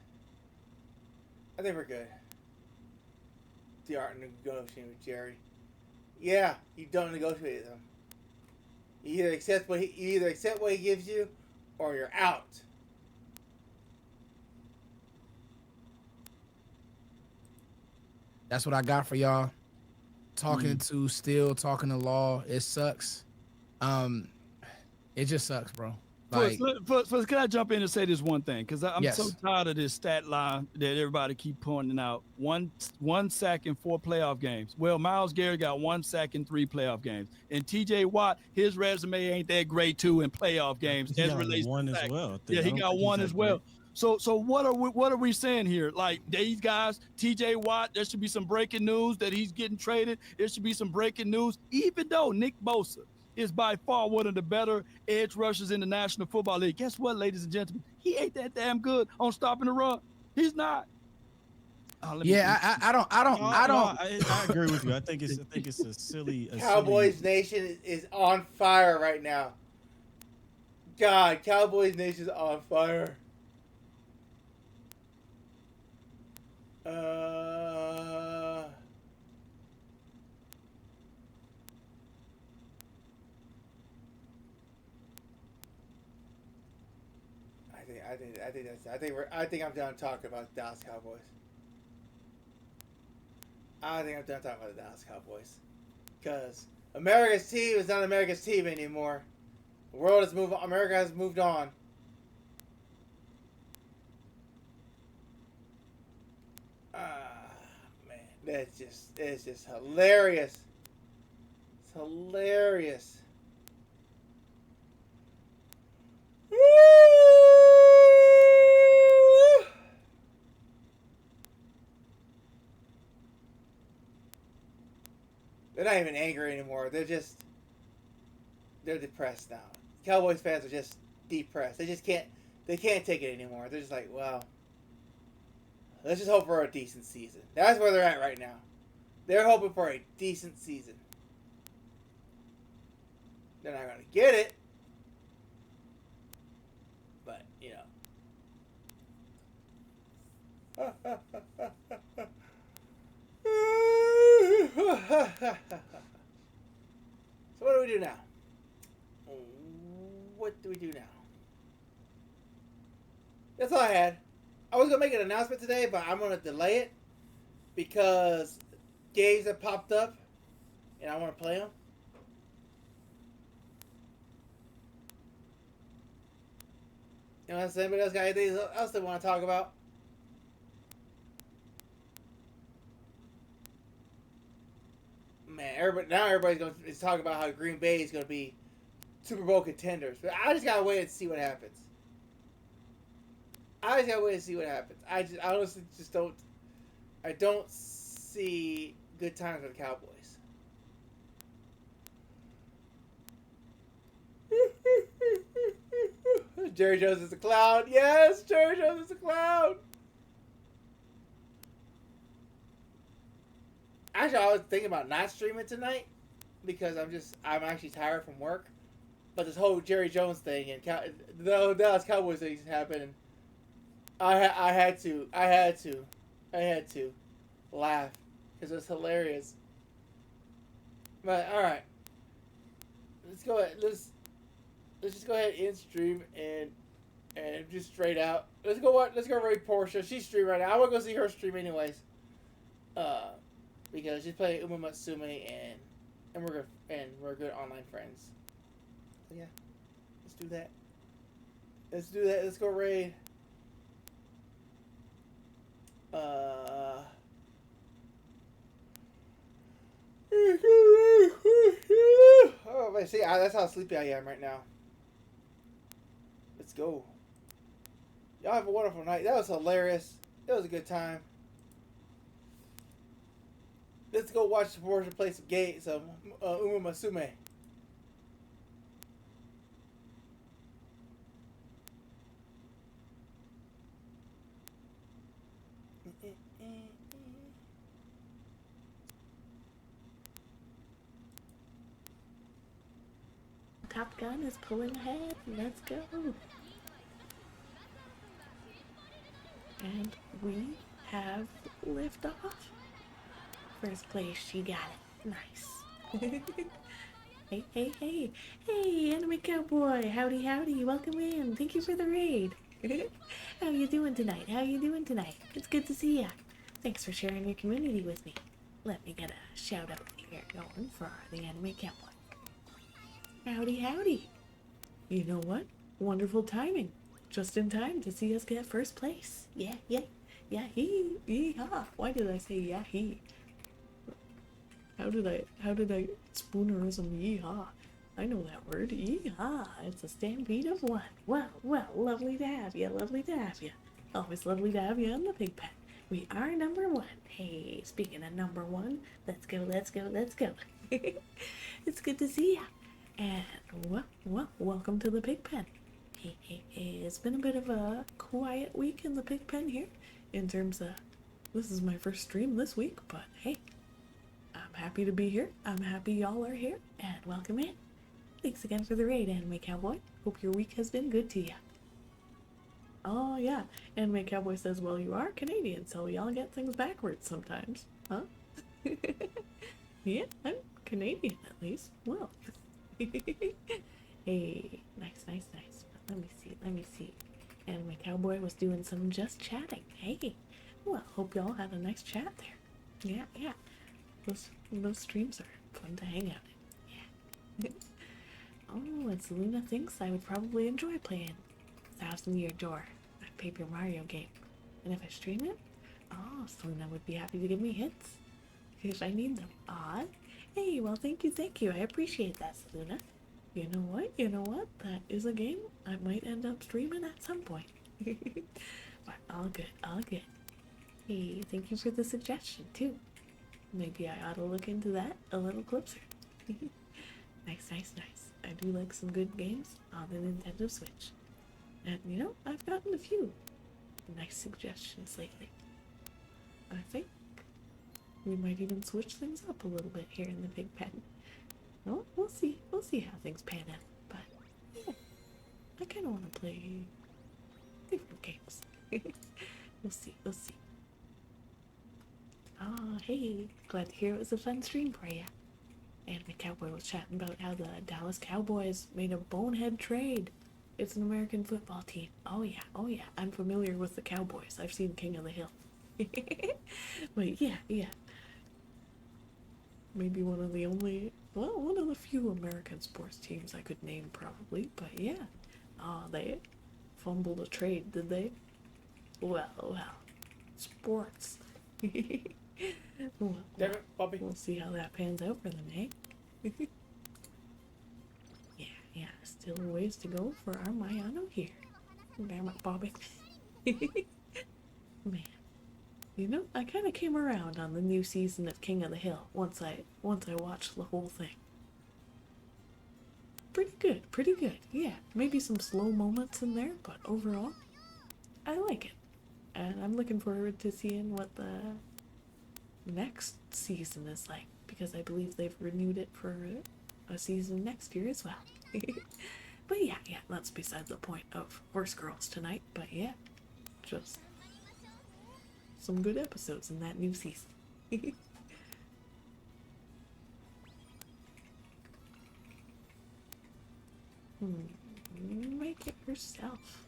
I think we're good. The art of negotiating with Jerry. Yeah, you don't negotiate with him. You either accept what he gives you, or you're out. That's what I got for y'all. Talking to law, it sucks. It just sucks, bro. First, can I jump in and say this one thing? Because I'm so Yes. tired of this stat line that everybody keep pointing out. One sack in 4 playoff games. Well, Myles Garrett got 1 sack in 3 playoff games. And T.J. Watt, his resume ain't that great too in playoff games. He got one as well. Yeah, he got one as well. So what are we saying here? Like, these guys, T.J. Watt, there should be some breaking news that he's getting traded. There should be some breaking news, even though Nick Bosa is by far one of the better edge rushers in the National Football League. Guess what, ladies and gentlemen? He ain't that damn good on stopping the run. He's not. I agree with you. I think it's a silly. Cowboys Nation is on fire right now. God, Cowboys Nation is on fire. I think I'm done talking about the Dallas Cowboys. I think I'm done talking about the Dallas Cowboys. Because America's team is not America's team anymore. The world has moved on. America has moved on. Man, it's just hilarious. It's hilarious. They're not even angry anymore. They're depressed now. Cowboys fans are just depressed. They can't take it anymore. They're just like, well, let's just hope for a decent season. That's where they're at right now. They're hoping for a decent season. They're not going to get it. But, you know. So what do we do now? What do we do now? That's all I had. I was going to make an announcement today, but I'm going to delay it because games have popped up and I want to play them. You know what I'm saying? Anybody else got anything else they want to talk about? Man, everybody's going to talk about how Green Bay is going to be Super Bowl contenders. But I just got to wait and see what happens. I honestly just don't. I don't see good times for the Cowboys. Jerry Jones is a clown. Yes, Jerry Jones is a clown. Actually, I was thinking about not streaming tonight because I'm actually tired from work. But this whole Jerry Jones thing and the Dallas Cowboys thing happened. And I had to laugh because it was hilarious. But all right, let's go ahead. Let's just go ahead and stream and just straight out. Let's go raid Portia. She's streaming right now. I want to go see her stream anyways. Because she's playing Uma Matsume and we're good online friends. So yeah, let's do that. Let's go raid. Oh man, see, that's how sleepy I am right now. Let's go. Y'all have a wonderful night. That was hilarious. That was a good time. Let's go watch the Portia play some Uma Masume. Top Gun is pulling ahead. Let's go. And we have liftoff. First place, she got it. Nice. Hey, Anime Cowboy. Howdy, howdy. Welcome in. Thank you for the raid. How you doing tonight? It's good to see ya. Thanks for sharing your community with me. Let me get a shout out here going for the Anime Cowboy. Howdy. You know what? Wonderful timing. Just in time to see us get first place. Yeah, yee-haw. Why did I say yeah, he? How did I spoonerism yeehaw? I know that word. Yeehaw. It's a stampede of one. Well, lovely to have you. Always lovely to have you on the pig pen. We are number one. Hey, speaking of number one, let's go. It's good to see ya. And, well, welcome to the pig pen. Hey, it's been a bit of a quiet week in the pig pen here, in terms of, this is my first stream this week, but hey, I'm happy to be here. I'm happy y'all are here, and welcome in. Thanks again for the raid, Anime Cowboy. Hope your week has been good to ya. Oh yeah, Anime Cowboy says, well, you are Canadian, so y'all get things backwards sometimes, huh? Yeah, I'm Canadian at least. Well. Hey, nice. Let me see. Anime Cowboy was doing some just chatting. Hey, well, hope y'all had a nice chat there. Yeah. Those streams are fun to hang out in. Yeah. Oh, and Selena thinks I would probably enjoy playing 1000-Year Door, my Paper Mario game. And if I stream it, oh, Selena would be happy to give me hits if I need them. Aw. Hey, well, thank you. I appreciate that, Selena. You know what? That is a game I might end up streaming at some point. But all good. Hey, thank you for the suggestion, too. Maybe I ought to look into that a little closer. Nice. I do like some good games on the Nintendo Switch. And, I've gotten a few nice suggestions lately. I think we might even switch things up a little bit here in the pig pen. Well, we'll see how things pan out. But yeah, I kind of want to play different games. We'll see. Oh, hey, glad to hear it was a fun stream for ya. Anime Cowboy was chatting about how the Dallas Cowboys made a bonehead trade. It's an American football team. Oh yeah. I'm familiar with the Cowboys. I've seen King of the Hill. But yeah. Maybe one of the few American sports teams I could name, probably. But yeah. Oh, they fumbled a trade, did they? Well. Sports. Well, Damn it, Bobby. We'll see how that pans out for them, eh? Yeah. Still a ways to go for our Mayano here. Damn it, Bobby. Man. I kind of came around on the new season of King of the Hill once I watched the whole thing. Pretty good. Yeah, maybe some slow moments in there, but overall, I like it. And I'm looking forward to seeing what the next season is like, because I believe they've renewed it for a season next year as well. But yeah, that's beside the point of Horse Girls tonight, but yeah, just some good episodes in that new season. Make it yourself.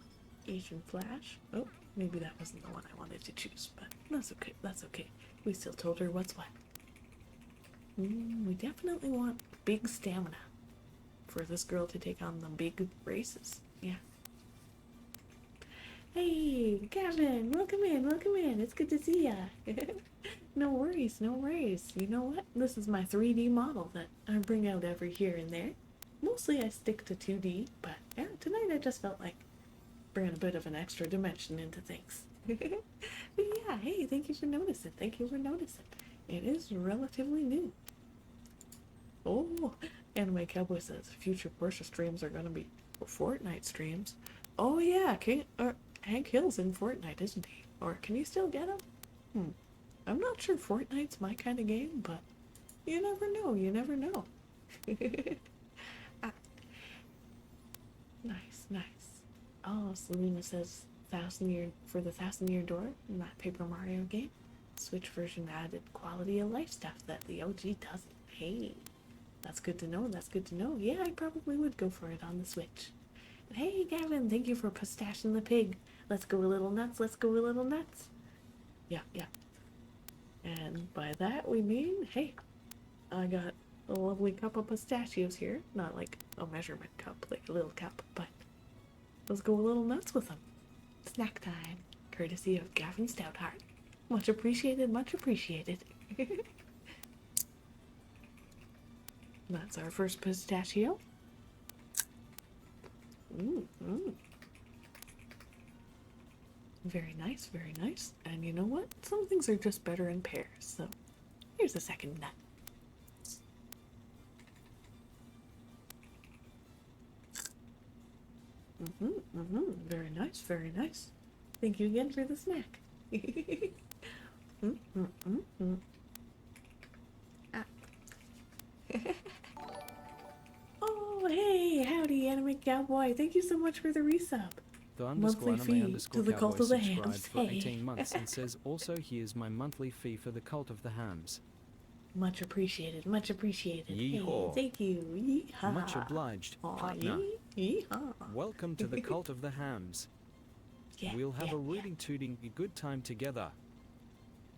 Asian Flash. Oh, maybe that wasn't the one I wanted to choose, but that's okay. That's okay. We still told her what's what. We definitely want big stamina for this girl to take on the big races. Yeah. Hey, Gavin, welcome in, welcome in. It's good to see ya. No worries, no worries. You know what? This is my 3D model that I bring out every here and there. Mostly I stick to 2D, but yeah, tonight I just felt like bringing a bit of an extra dimension into things. But yeah, hey, thank you for noticing. Thank you for noticing. It is relatively new. Oh, Anime Cowboy says future Porsche streams are gonna be Fortnite streams. Oh yeah, Hank Hill's in Fortnite, isn't he? Or can you still get him? I'm not sure Fortnite's my kind of game, but you never know. You never know. Nice, nice. Oh, Selena says the 1,000-year door in that Paper Mario game. Switch version added quality of life stuff that the OG doesn't. Hey, that's good to know. That's good to know. Yeah, I probably would go for it on the Switch. And hey, Gavin, thank you for pistaching the pig. Let's go a little nuts. Let's go a little nuts. Yeah, yeah. And by that we mean, hey, I got a lovely cup of pistachios here. Not like a measurement cup, like a little cup, but let's go a little nuts with them. Snack time, courtesy of Gavin Stoutheart. Much appreciated, much appreciated. That's our first pistachio. Very nice, very nice. And you know what? Some things are just better in pairs, so here's a second nut. Very nice, very nice. Thank you again for the snack. Oh, hey, howdy, Anime Cowboy. Thank you so much for the resub. The Monthly fee to the Cult of the Hams. For Hey. 18 months and says also here's my monthly fee for the Cult of the Hams. Much appreciated, much appreciated. Yeehaw. Hey, thank you. Yeehaw. Much obliged, Aw, partner. Yeehaw. Welcome to the Cult of the Hams. Yeah, We'll have yeah, a rooting tooting good time together.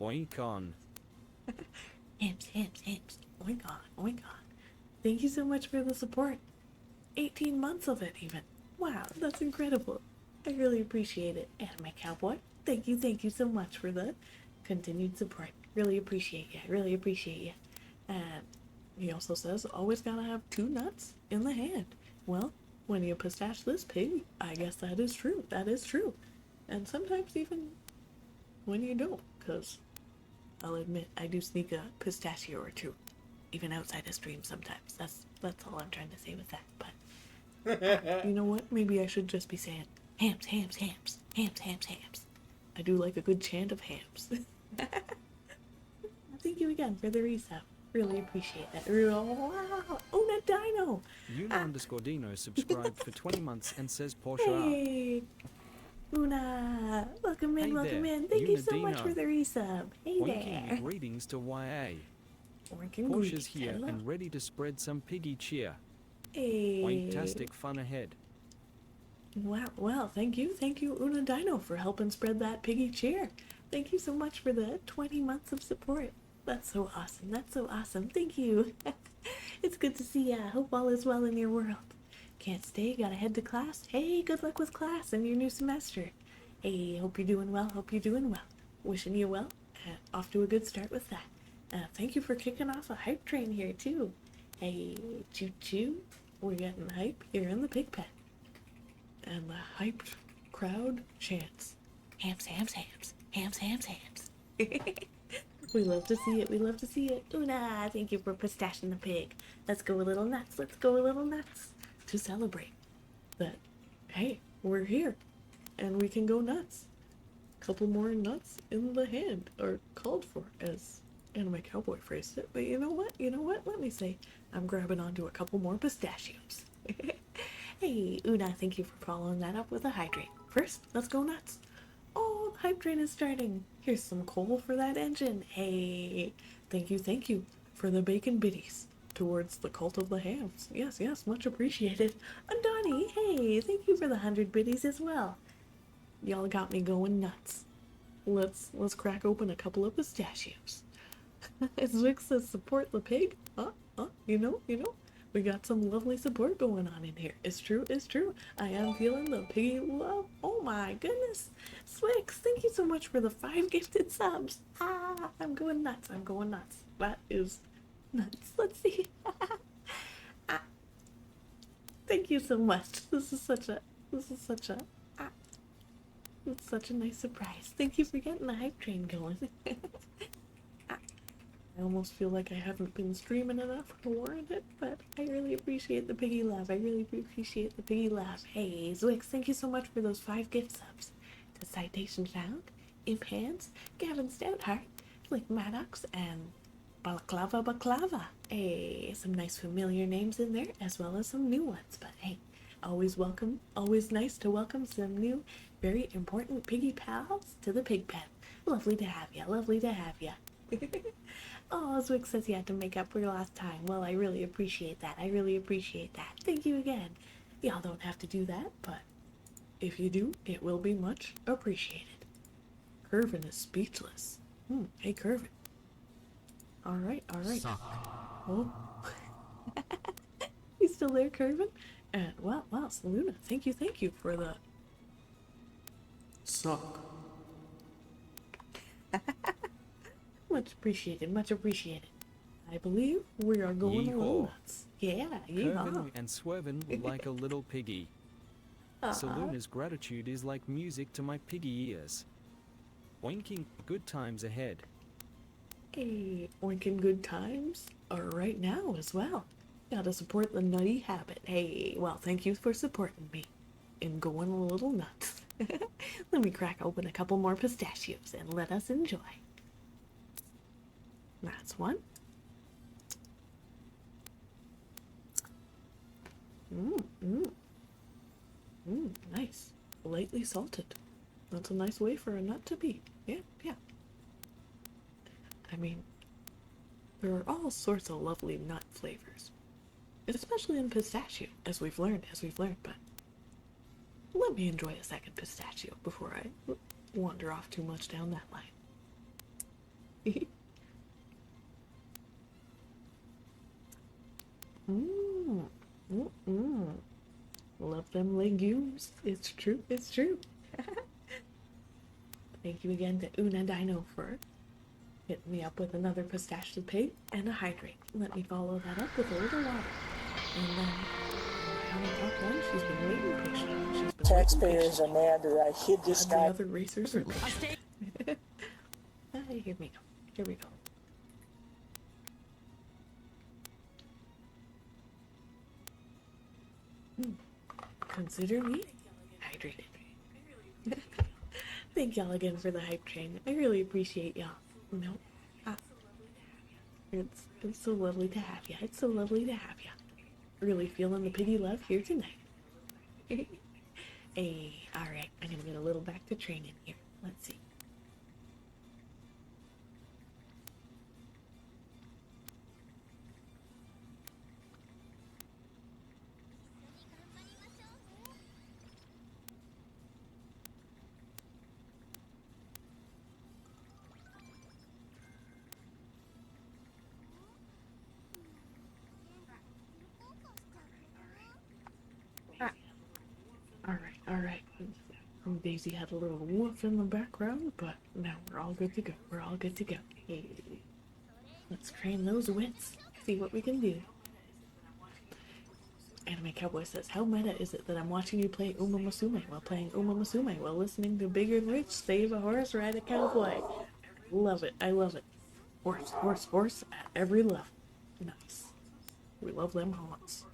Oink on. Hams. Oink on, oink on. Thank you so much for the support. 18 months of it, even. Wow, that's incredible. I really appreciate it. Anime Cowboy, thank you so much for the continued support. Really appreciate you, really appreciate you. And he also says, always gotta have 2 nuts in the hand. Well, when you pistache this pig, I guess that is true. That is true. And sometimes even when you don't, because I'll admit I do sneak a pistachio or 2, even outside of stream sometimes. That's all I'm trying to say with that. But you know what? Maybe I should just be saying hams. I do like a good chant of hams. Thank you again for the resub. Really appreciate that. Wow. Una Dino. Una_Dino subscribed for 20 months and says Porsche up. Hey. Una. Welcome in, Hey welcome there, in. Thank you so much Unadino. for the resub. Hey Oinking there. greetings to YA. Oinking Porsche's greetings, here hello. and ready to spread some piggy cheer. Hey. Oinktastic fun ahead. Wow, well, thank you, Una Dino, for helping spread that piggy cheer. Thank you so much for the 20 months of support. That's so awesome, that's so awesome. Thank you. It's good to see ya. Hope all is well in your world. Can't stay, gotta head to class. Hey, good luck with class and your new semester. Hey, hope you're doing well, Wishing you well, and off to a good start with that. Thank you for kicking off a hype train here, too. Hey, choo-choo, we're getting hype here in the pig pen. And the hyped crowd chants, hams. We love to see it, Una, thank you for pistaching the pig. Let's go a little nuts, to celebrate that, hey, we're here, and we can go nuts. Couple more nuts in the hand are called for, as Anime Cowboy phrased it. But you know what? Let me say, I'm grabbing onto a couple more pistachios. Hey, Una, thank you for following that up with a hydrate. First, let's go nuts. Oh, the hype train is starting. Here's some coal for that engine. Hey, thank you for the bacon biddies. towards the cult of the hams. Yes, yes, much appreciated. Donnie, hey, thank you for the 100 biddies as well. Y'all got me going nuts. Let's crack open a couple of pistachios. Zwick says support the pig. You know, we got some lovely support going on in here. It's true, it's true. I am feeling the piggy love. Oh my goodness. Swix, thank you so much for the 5 gifted subs. I'm going nuts. I'm going nuts. That is nuts. Let's see. Thank you so much. This is such a it's such a nice surprise. Thank you for getting the hype train going. I almost feel like I haven't been streaming enough to warrant it, but I really appreciate the piggy love. I really appreciate the piggy love. Hey, Zwix, thank you so much for those 5 gift subs. To Citation Sound, Imp Hands, Gavin Stoutheart, Flick Maddox, and Balaclava Baklava. Hey, some nice familiar names in there, as well as some new ones. But hey, always welcome, always nice to welcome some new, very important piggy pals to the pig pen. Lovely to have ya, lovely to have ya. Oh, Zwick says you had to make up for last time. Well, I really appreciate that. I really appreciate that. Thank you again. Y'all don't have to do that, but if you do, it will be much appreciated. Curvin is speechless. Hey, Curvin. Alright, alright. Oh. You still there, Curvin? And, wow, Saluna, thank you for the... Suck. Much appreciated, much appreciated. I believe we are going a little nuts. Yeah, Curvin and Swervin would like a little piggy. Saluna's gratitude is like music to my piggy ears. Oinking good times ahead. Hey, oinking good times are right now as well. Gotta support the nutty habit. Hey, well, thank you for supporting me in going a little nuts. Let me crack open a couple more pistachios and let us enjoy. That's one. Nice. Lightly salted. That's a nice way for a nut to be. Yeah. I mean, there are all sorts of lovely nut flavors. Especially in pistachio, as we've learned, but let me enjoy a second pistachio before I wander off too much down that line. Love them legumes. It's true, it's true. Thank you again to Una Dino for hitting me up with another pistachio pig and a hydrate. Let me follow that up with a little water. And then, on the top one, she's been waiting patiently. She's been Taxpayers are mad that I hid this guy. The other racers are patient. Here we go. Consider me hydrated. Thank y'all again for the hype train. I really appreciate y'all. It's so lovely to have ya. It's so lovely to have ya. Really feeling the piggy love here tonight. Hey, alright. I'm gonna get a little back to training here. Let's see. Alright. Daisy had a little woof in the background, but now we're all good to go. Hey, let's train those wits. See what we can do. Anime Cowboy says, how meta is it that I'm watching you play Uma Musume while playing Uma Musume while listening to Big and Rich save a horse, ride a cowboy? Love it. I love it. Horse at every level. Nice. We love them haunts.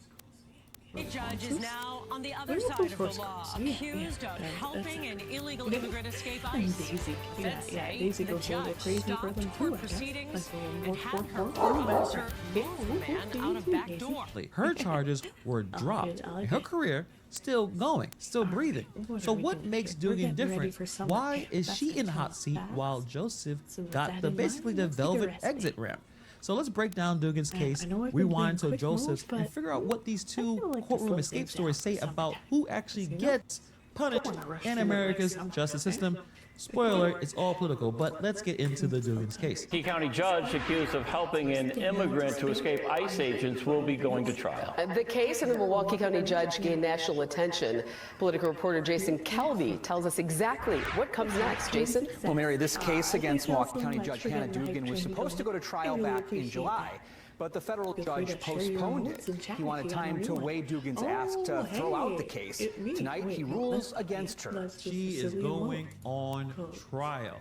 A judge is now on the other side of the law, accused of helping an illegal immigrant escape ICE. Daisy. Feds say Daisy the goes a little judge crazy for stopped them court too, I guess. proceedings Like and had her horse officer move the man out of back door. Her charges were dropped, and her career still going, still breathing. So what makes Dugan different? Why is she in the hot seat while Joseph got basically the velvet exit ramp? So let's break down Dugan's case, I know I've been rewind to playing quick Joseph's, mode, and but figure out what these I two feel like to courtroom slow escape things stories down say some about days, who actually you know? gets punished Don't wanna rush in through America's everything. justice system. Spoiler alert, it's all political, but let's get into the Dugan's case. Key County judge accused of helping an immigrant to escape ICE agents will be going to trial. The case of the Milwaukee County judge gained national attention. Political reporter Jason Kelby tells us exactly what comes next. Jason? Well, Mary, this case against Milwaukee County Judge Hannah Dugan was supposed to go to trial back in July. But the federal judge postponed it. He wanted time to weigh Dugan's ask to throw out the case. Tonight, he rules against her. She is going on trial.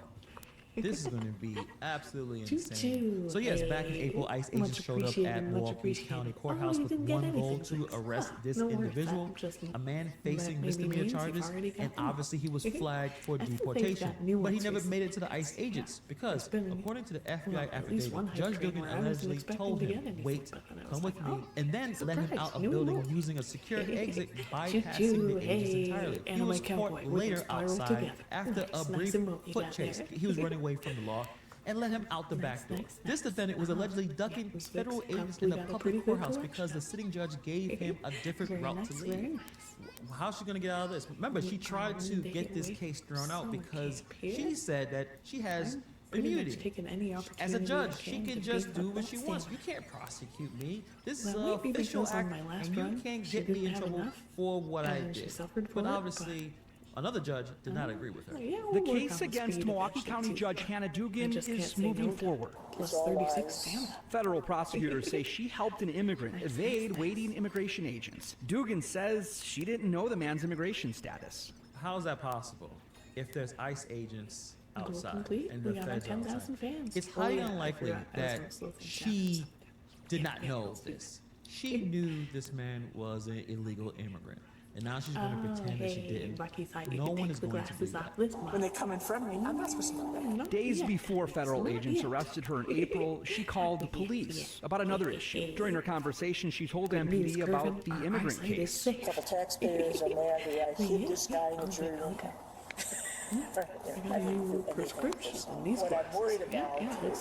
This is going to be absolutely insane. So yes, back in April, ICE agents showed up at Milwaukee County Courthouse with one goal to arrest this individual, a man facing misdemeanor charges, and obviously he was flagged for deportation. But he never made it to the ICE agents because, according to the FBI affidavit, Judge Dugan allegedly told him, "Wait, come with me," and then let him out of the building using a secure exit, bypassing the agents entirely. He was caught later outside after a brief foot chase. He was running away from the law and let him out the back door. This defendant was allegedly ducking federal agents in the public courthouse because the sitting judge gave him a different route to leave. How's she going to get out of this? Remember, she tried to get this case thrown out because she said that she has immunity. As a judge, she can just do what she wants. You can't prosecute me. This is an official act, and you can't get me in trouble for what I did. But obviously, another judge did not agree with her. The case against Milwaukee County Judge Hannah Dugan is moving forward. Plus 36 stamina. Federal prosecutors say she helped an immigrant evade waiting immigration agents. Dugan says she didn't know the man's immigration status. How is that possible if there's ICE agents outside and the We got feds 10,000 outside? fans. It's highly unlikely that she did not know this. She knew this man was an illegal immigrant. And now she's going to pretend that she didn't. No one is going to do that. When they come in front of me, I'm not supposed to know that. Days before federal agents arrested her in April, she called the police about another issue. During her conversation, she told MPD about the immigrant case. A couple taxpayers are mad that I hid this guy in the jury room. What I'm worried about is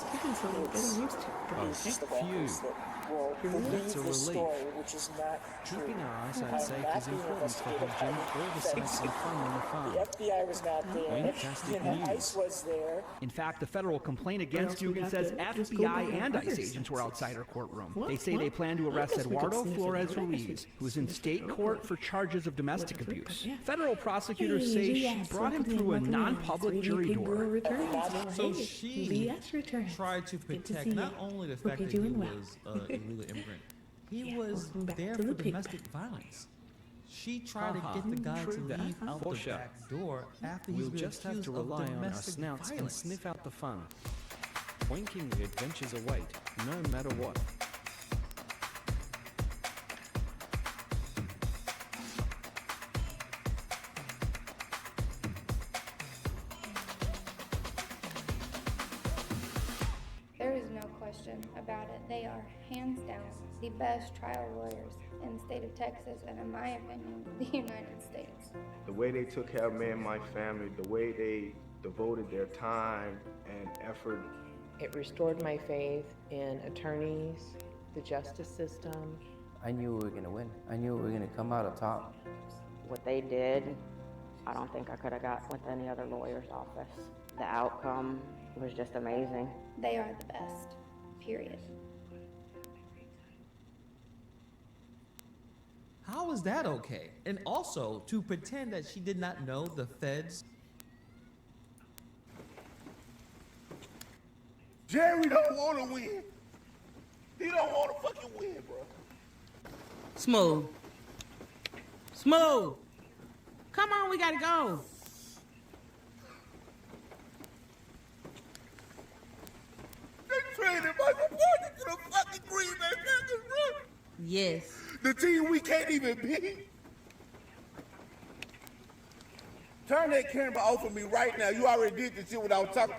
the weapons that will believe this story, which is not true. Keeping our eyesight safe is important for hygienic oversight and fun on the farm. The FBI was not there. Fantastic You know, news. ICE was there. In fact, the federal complaint against Dugan says FBI and ICE agents were outside her courtroom. They say they plan to arrest Eduardo Flores Ruiz, who is in state court for charges of domestic abuse. Federal prosecutors say she brought him through a non-public jury door. So she tried to protect not only the fact that he was an illegal immigrant, he was there for domestic violence. She tried to get the guy to leave out the back door after he's We'll been just have accused to of rely on our domestic snouts and violence. sniff out the fun. Winking the adventures await, no matter what. There is no question about it. They are hands down the best trial lawyers in the state of Texas and, in my opinion, the United States. The way they took care of me and my family, the way they devoted their time and effort. It restored my faith in attorneys, the justice system. I knew we were going to win. I knew we were going to come out on top. What they did, I don't think I could have got with any other lawyer's office. The outcome was just amazing. They are the best, period. How is that okay? And also, to pretend that she did not know the feds. Jerry don't want to win. He don't want to fucking win, bro. Smooth. Smooth. Come on, we gotta go. They traded my partner to the fucking Green Bay Packers, bro. Yes. The team we can't even beat. Turn that camera off of me right now. You already did this shit without talking.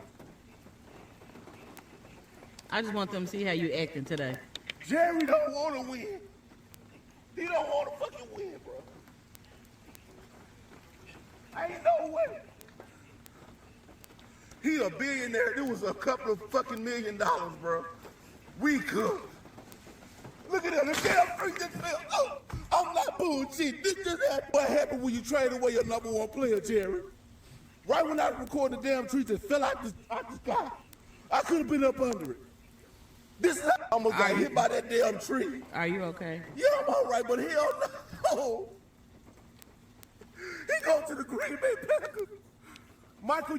I just want them to see how you acting today. Jerry don't want to win. He don't want to fucking win, bro. Ain't no way. He a billionaire. It was a couple of fucking $1 million, bro. We could. Look at that. The damn freak just fell. Oh, I'm not bullshit. This just happened. What happened when you trade away your number one player, Jerry? Right when I was recording, the damn tree just fell out the sky. I could have been up under it. This is how I almost got hit by that damn tree. Are you okay? Yeah, I'm all right, but hell no. He goes to the Green Bay Packers. Michael,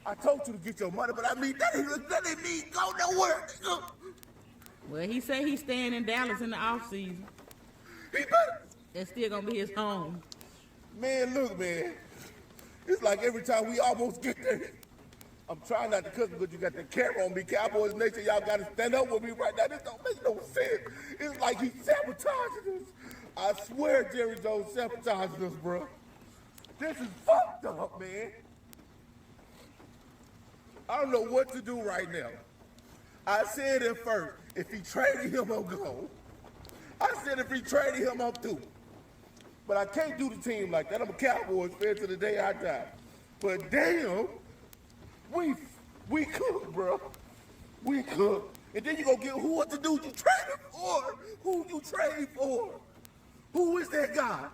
I told you to get your money, but I mean, that ain't mean go nowhere. Well, he said he's staying in Dallas in the offseason. He better. That's still gonna be his home. Man, look, man. It's like every time we almost get there, I'm trying not to cuss because you got the camera on me. Cowboys Nation, y'all got to stand up with me right now. This don't make no sense. It's like he's sabotaging us. I swear Jerry Jones sabotaging us, bro. This is fucked up, man. I don't know what to do right now. I said at first, if he traded him, I'm gone. I said if he traded him, I'm through. But I can't do the team like that. I'm a Cowboys fan to the day I die. But damn, we cook, bro. We cook. And then you gonna get who what to do you trade him for? Who you trade for? Who is that guy?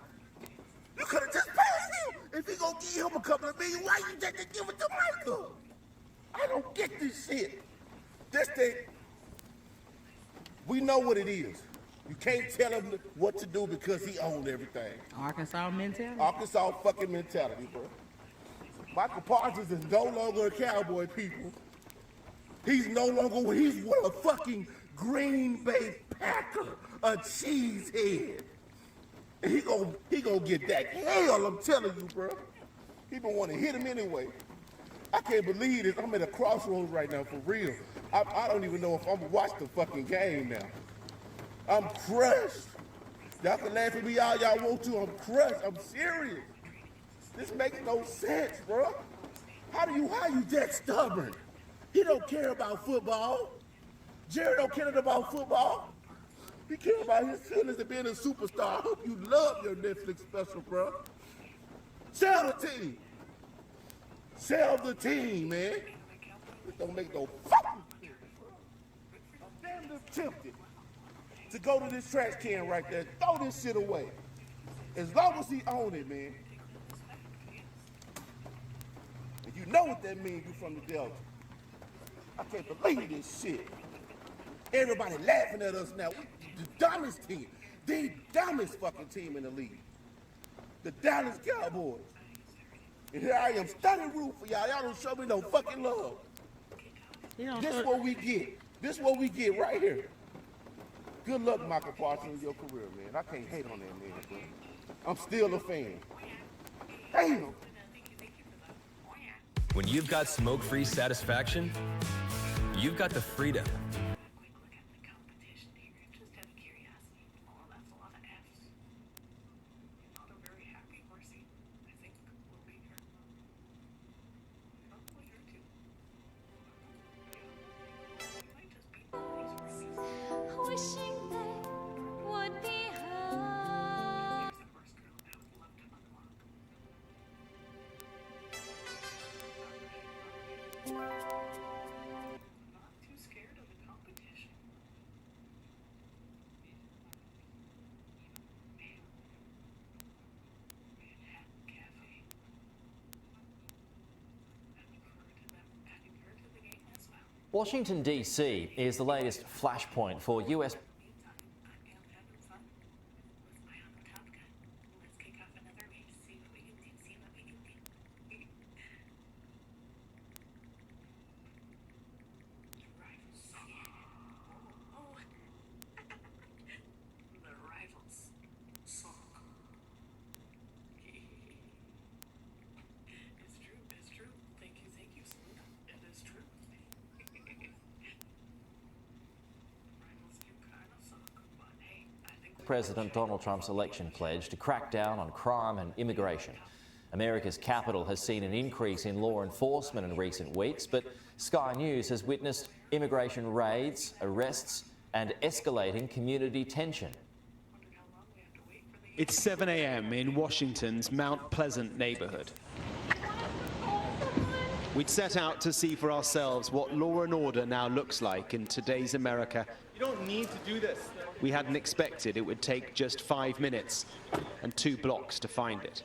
You could have just paid him. If he gonna give him a couple of million, why you just give it to Michael? I don't get this shit. This thing, we know what it is. You can't tell him what to do because he owns everything. Arkansas mentality? Arkansas fucking mentality, bro. Michael Parsons is no longer a Cowboy, people. He's no longer, he's a fucking Green Bay Packer, a cheesehead. And he gonna get that hell, I'm telling you, bro. People want to hit him anyway. I can't believe this. I'm at a crossroads right now, for real. I don't even know if I'm gonna watch the fucking game now. I'm crushed. Y'all can laugh at me all y'all want to. I'm crushed. I'm serious. This makes no sense, bro. How you that stubborn? He don't care about football. Jerry don't care about football. He cares about his feelings of being a superstar. I hope you love your Netflix special, bro. Sell the team. Sell the team, man. This don't make no fucking sense, bro. I'm damn near tempted to go to this trash can right there, throw this shit away. As long as he own it, man. And you know what that means, you from the Delta. I can't believe this shit. Everybody laughing at us now. We the dumbest team. The dumbest fucking team in the league. The Dallas Cowboys. And here I am standing roof for y'all. Y'all don't show me no fucking love. This what we get. This what we get right here. Good luck, Michael Parsons, in your career, man. I can't hate on that man, bro. I'm still a fan. Damn. When you've got smoke-free satisfaction, you've got the freedom. Washington, D.C. is the latest flashpoint for U.S. President Donald Trump's election pledge to crack down on crime and immigration. America's capital has seen an increase in law enforcement in recent weeks, but Sky News has witnessed immigration raids, arrests, and escalating community tension. It's 7 a.m. in Washington's Mount Pleasant neighborhood. We'd set out to see for ourselves what law and order now looks like in today's America. You don't need to do this. We hadn't expected it would take just 5 minutes and 2 blocks to find it.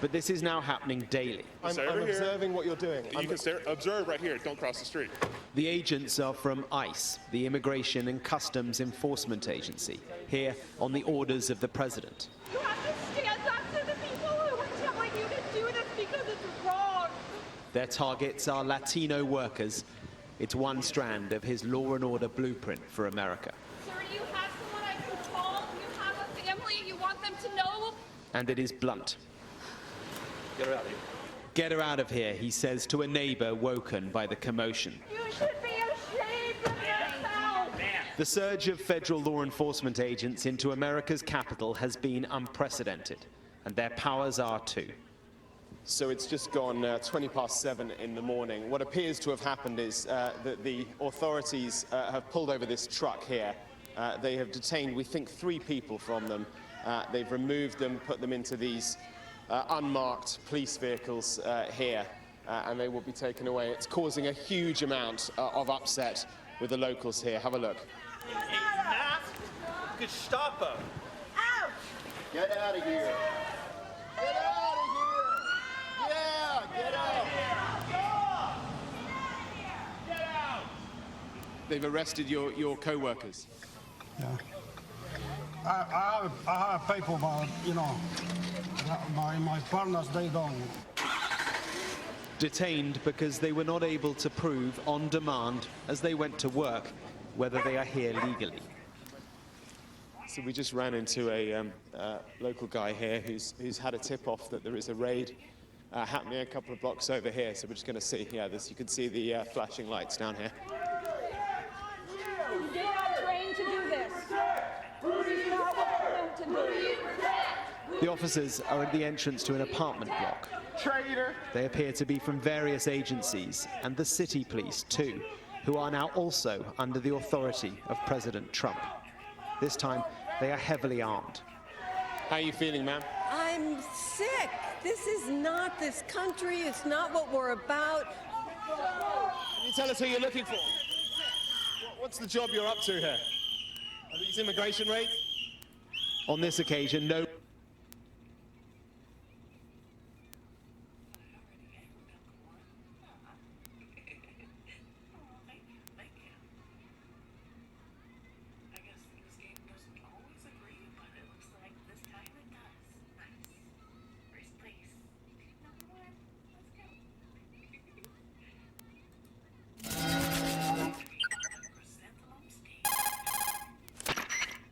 But this is now happening daily. I'm observing what you're doing. You can observe right here. Don't cross the street. The agents are from ICE, the Immigration and Customs Enforcement Agency, here on the orders of the president. You have to stand up to the people who are telling you to do this because it's wrong. Their targets are Latino workers. It's one strand of his law and order blueprint for America. Sir, do you have someone I can call? Do you have a family you want them to know? And it is blunt. Get her out of here. Get her out of here, he says to a neighbor woken by the commotion. You should be ashamed of yourself. The surge of federal law enforcement agents into America's capital has been unprecedented, and their powers are too. So it's just gone 20 past 7 in the morning. What appears to have happened is that the authorities have pulled over this truck here. They have detained, we think, 3 people from them. They've removed them, put them into these unmarked police vehicles here, and they will be taken away. It's causing a huge amount of upset with the locals here. Have a look. You could stop her. Ouch! Get out of here. Get out of here. Yeah, get out. Get out! They've arrested your co-workers. Yeah. I have people, but, you know, my partners, they don't. Detained because they were not able to prove on demand as they went to work whether they are here legally. So we just ran into a local guy here who's had a tip-off that there is a raid happening a couple of blocks over here. So we're just going to see, yeah, you can see the flashing lights down here. You're not trained to do this. This is not what we're meant to do. The officers are at the entrance to an apartment block. Traitor! They appear to be from various agencies, and the city police too, who are now also under the authority of President Trump. This time, they are heavily armed. How are you feeling, ma'am? I'm sick. This is not this country. It's not what we're about. Can you tell us who you're looking for? What's the job you're up to here? Are these immigration raids? On this occasion, no.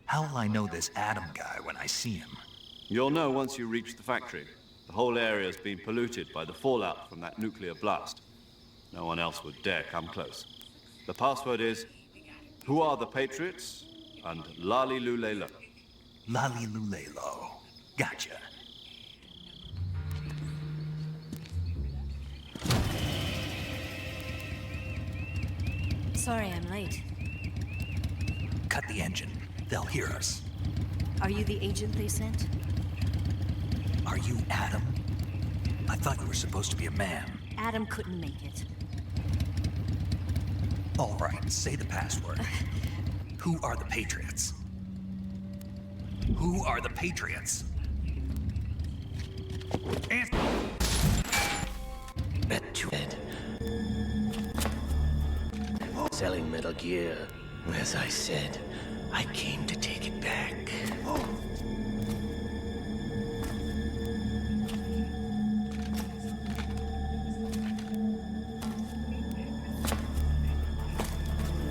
How will I know this Adam guy when I see him? You'll know once you reach the factory. The whole area's been polluted by the fallout from that nuclear blast. No one else would dare come close. The password is, who are the Patriots? And Lali Lulelo. Lali Lulelo. Gotcha. Sorry I'm late. Cut the engine. They'll hear us. Are you the agent they sent? Are you Adam? I thought you were supposed to be a man. Adam couldn't make it. All right, say the password. Who are the Patriots? Who are the Patriots? Metroid. Selling Metal Gear. As I said, I came to take it back.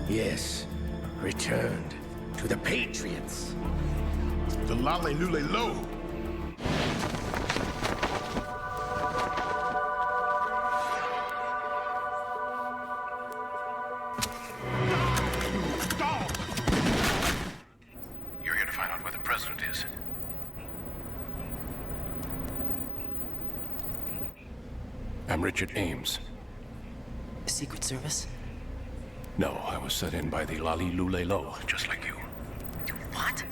Yes, returned to the Patriots. The Lale Lule Lo. You're here to find out where the president is. I'm Richard Ames. Secret Service? No, I was set in by the Lali Lule Lo, just like you. What?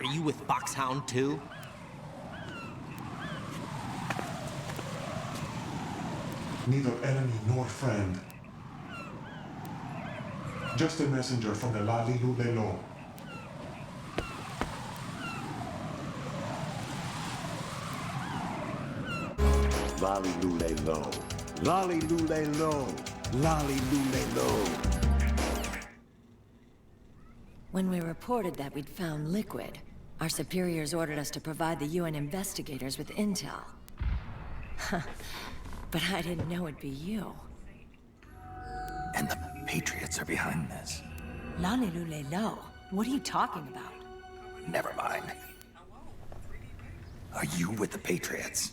Are you with Foxhound too? Neither enemy nor friend. Just a messenger from the Lali Lulelo. Lali Lulelo. Lali Lulelo. Lali Lulelo. When we reported that we'd found liquid, our superiors ordered us to provide the UN investigators with intel. But I didn't know it'd be you. And the Patriots are behind this. Lalilulelo, what are you talking about? Never mind. Are you with the Patriots?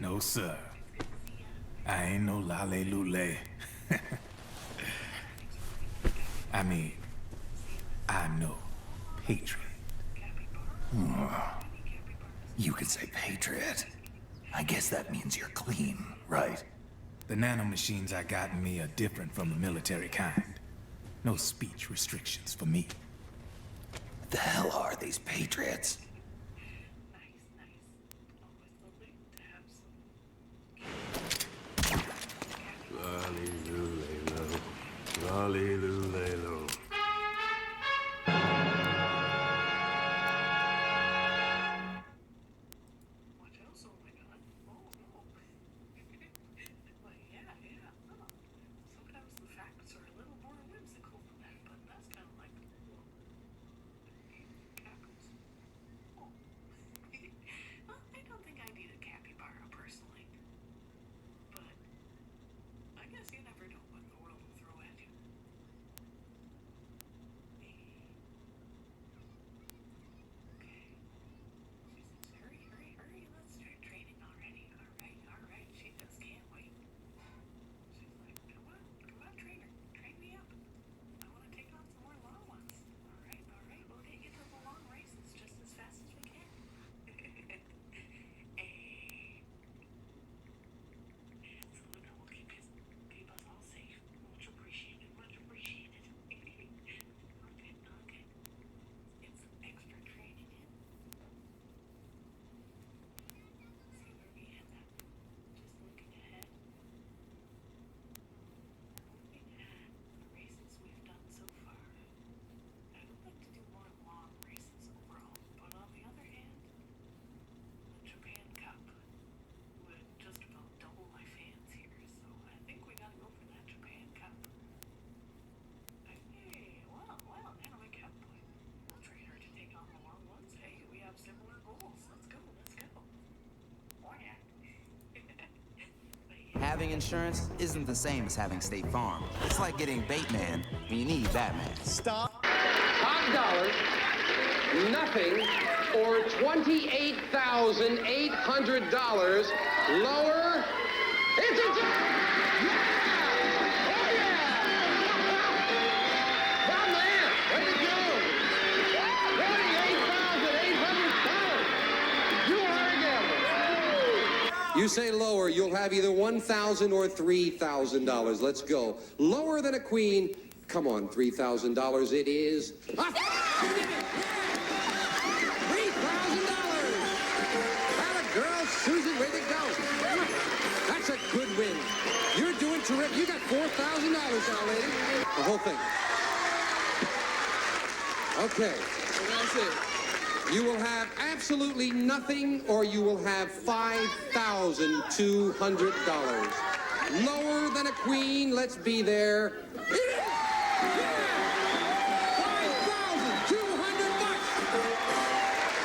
No, sir. I ain't no Lale. I mean, I'm no patriot. You could say patriot. I guess that means you're clean, right? The nanomachines I got in me are different from the military kind. No speech restrictions for me. The hell are these patriots? Lali-lu-lay-lo. Lali-lu-lay-lo. Having insurance isn't the same as having State Farm. It's like getting Bateman when you need Batman. Stop. Top dollar, nothing, or $28,800 lower. It's a yeah! Oh yeah! My man, way to go! $28,800. You are a gambler. You say lower, you'll have either $1,000 or $3,000. Let's go. Lower than a queen. Come on, $3,000 it is. $3,000! Atta girl, Susan, way to go. That's a good win. You're doing terrific. You got $4,000 now, lady. The whole thing. Okay. That's it. You will have absolutely nothing, or you will have $5,200. Lower than a queen, let's be there. $5,200!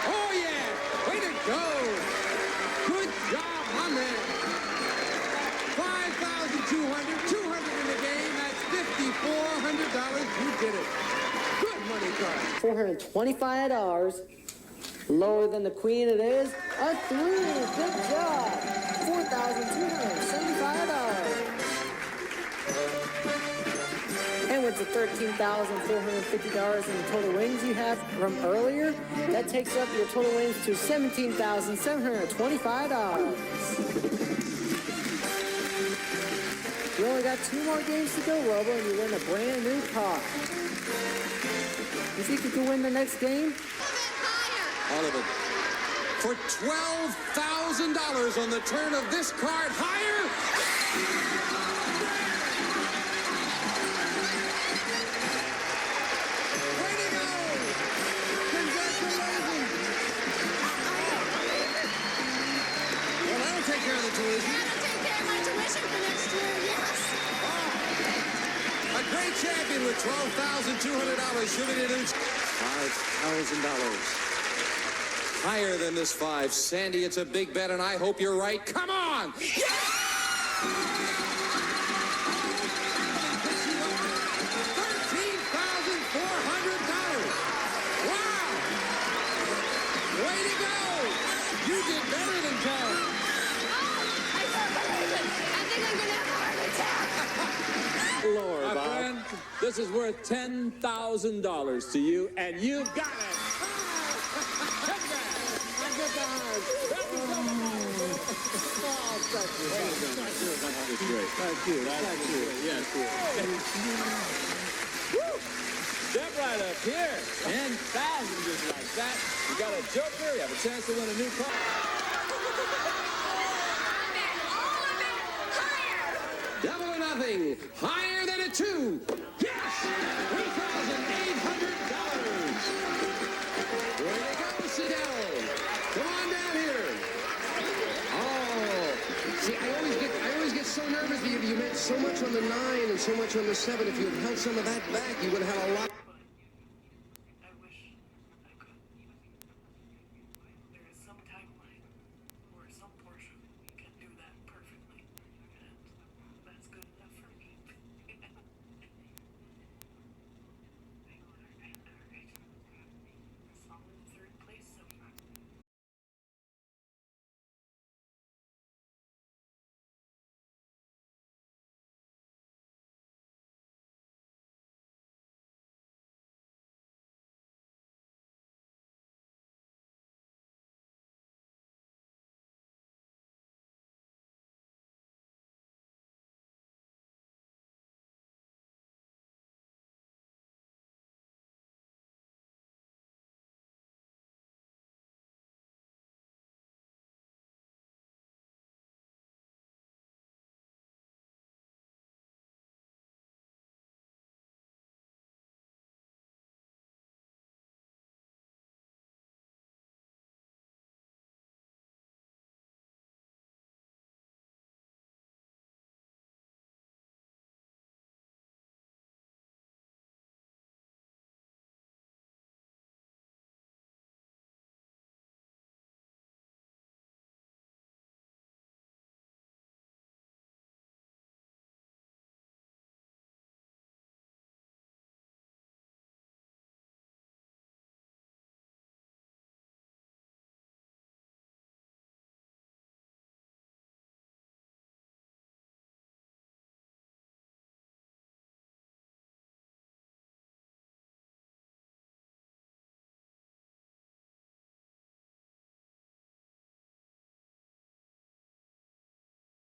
Oh yeah! Way to go! Good job, my man. $5,200, $200 in the game, that's $5,400. You did it. Good money card. $425. Lower than the queen it is. A 3. Good job. $4,275. And with the $13,450 in total wins you have from earlier, that takes up your total wins to $17,725. You only got 2 more games to go, Robo, and you win a brand new car. You think you can win the next game? All of it. For $12,000 on the turn of this card. Higher! Way to go! Congratulations! Well, that'll take care of the tuition. That'll take care of my tuition for next year, yes. A great champion with $12,200. $5,000. Higher than this 5. Sandy, it's a big bet, and I hope you're right. Come on! Yeah! $13,400. Wow! Way to go! You did better than Tom. I can't believe it. I think I'm going to have a heart attack. Lower, Bob. Friend, this is worth $10,000 to you, and you got it. Thank you. Yes. Step right up here. 10,000 just like that. You got a joker. You have a chance to win a new car. Double or nothing. Higher than a 2. Yes! $3,800. Way to go, Sidell. Come on down here. Oh, see, I always get so nervous that you made so much on the 9 and so much on the 7. If you had held some of that back, you would have had a lot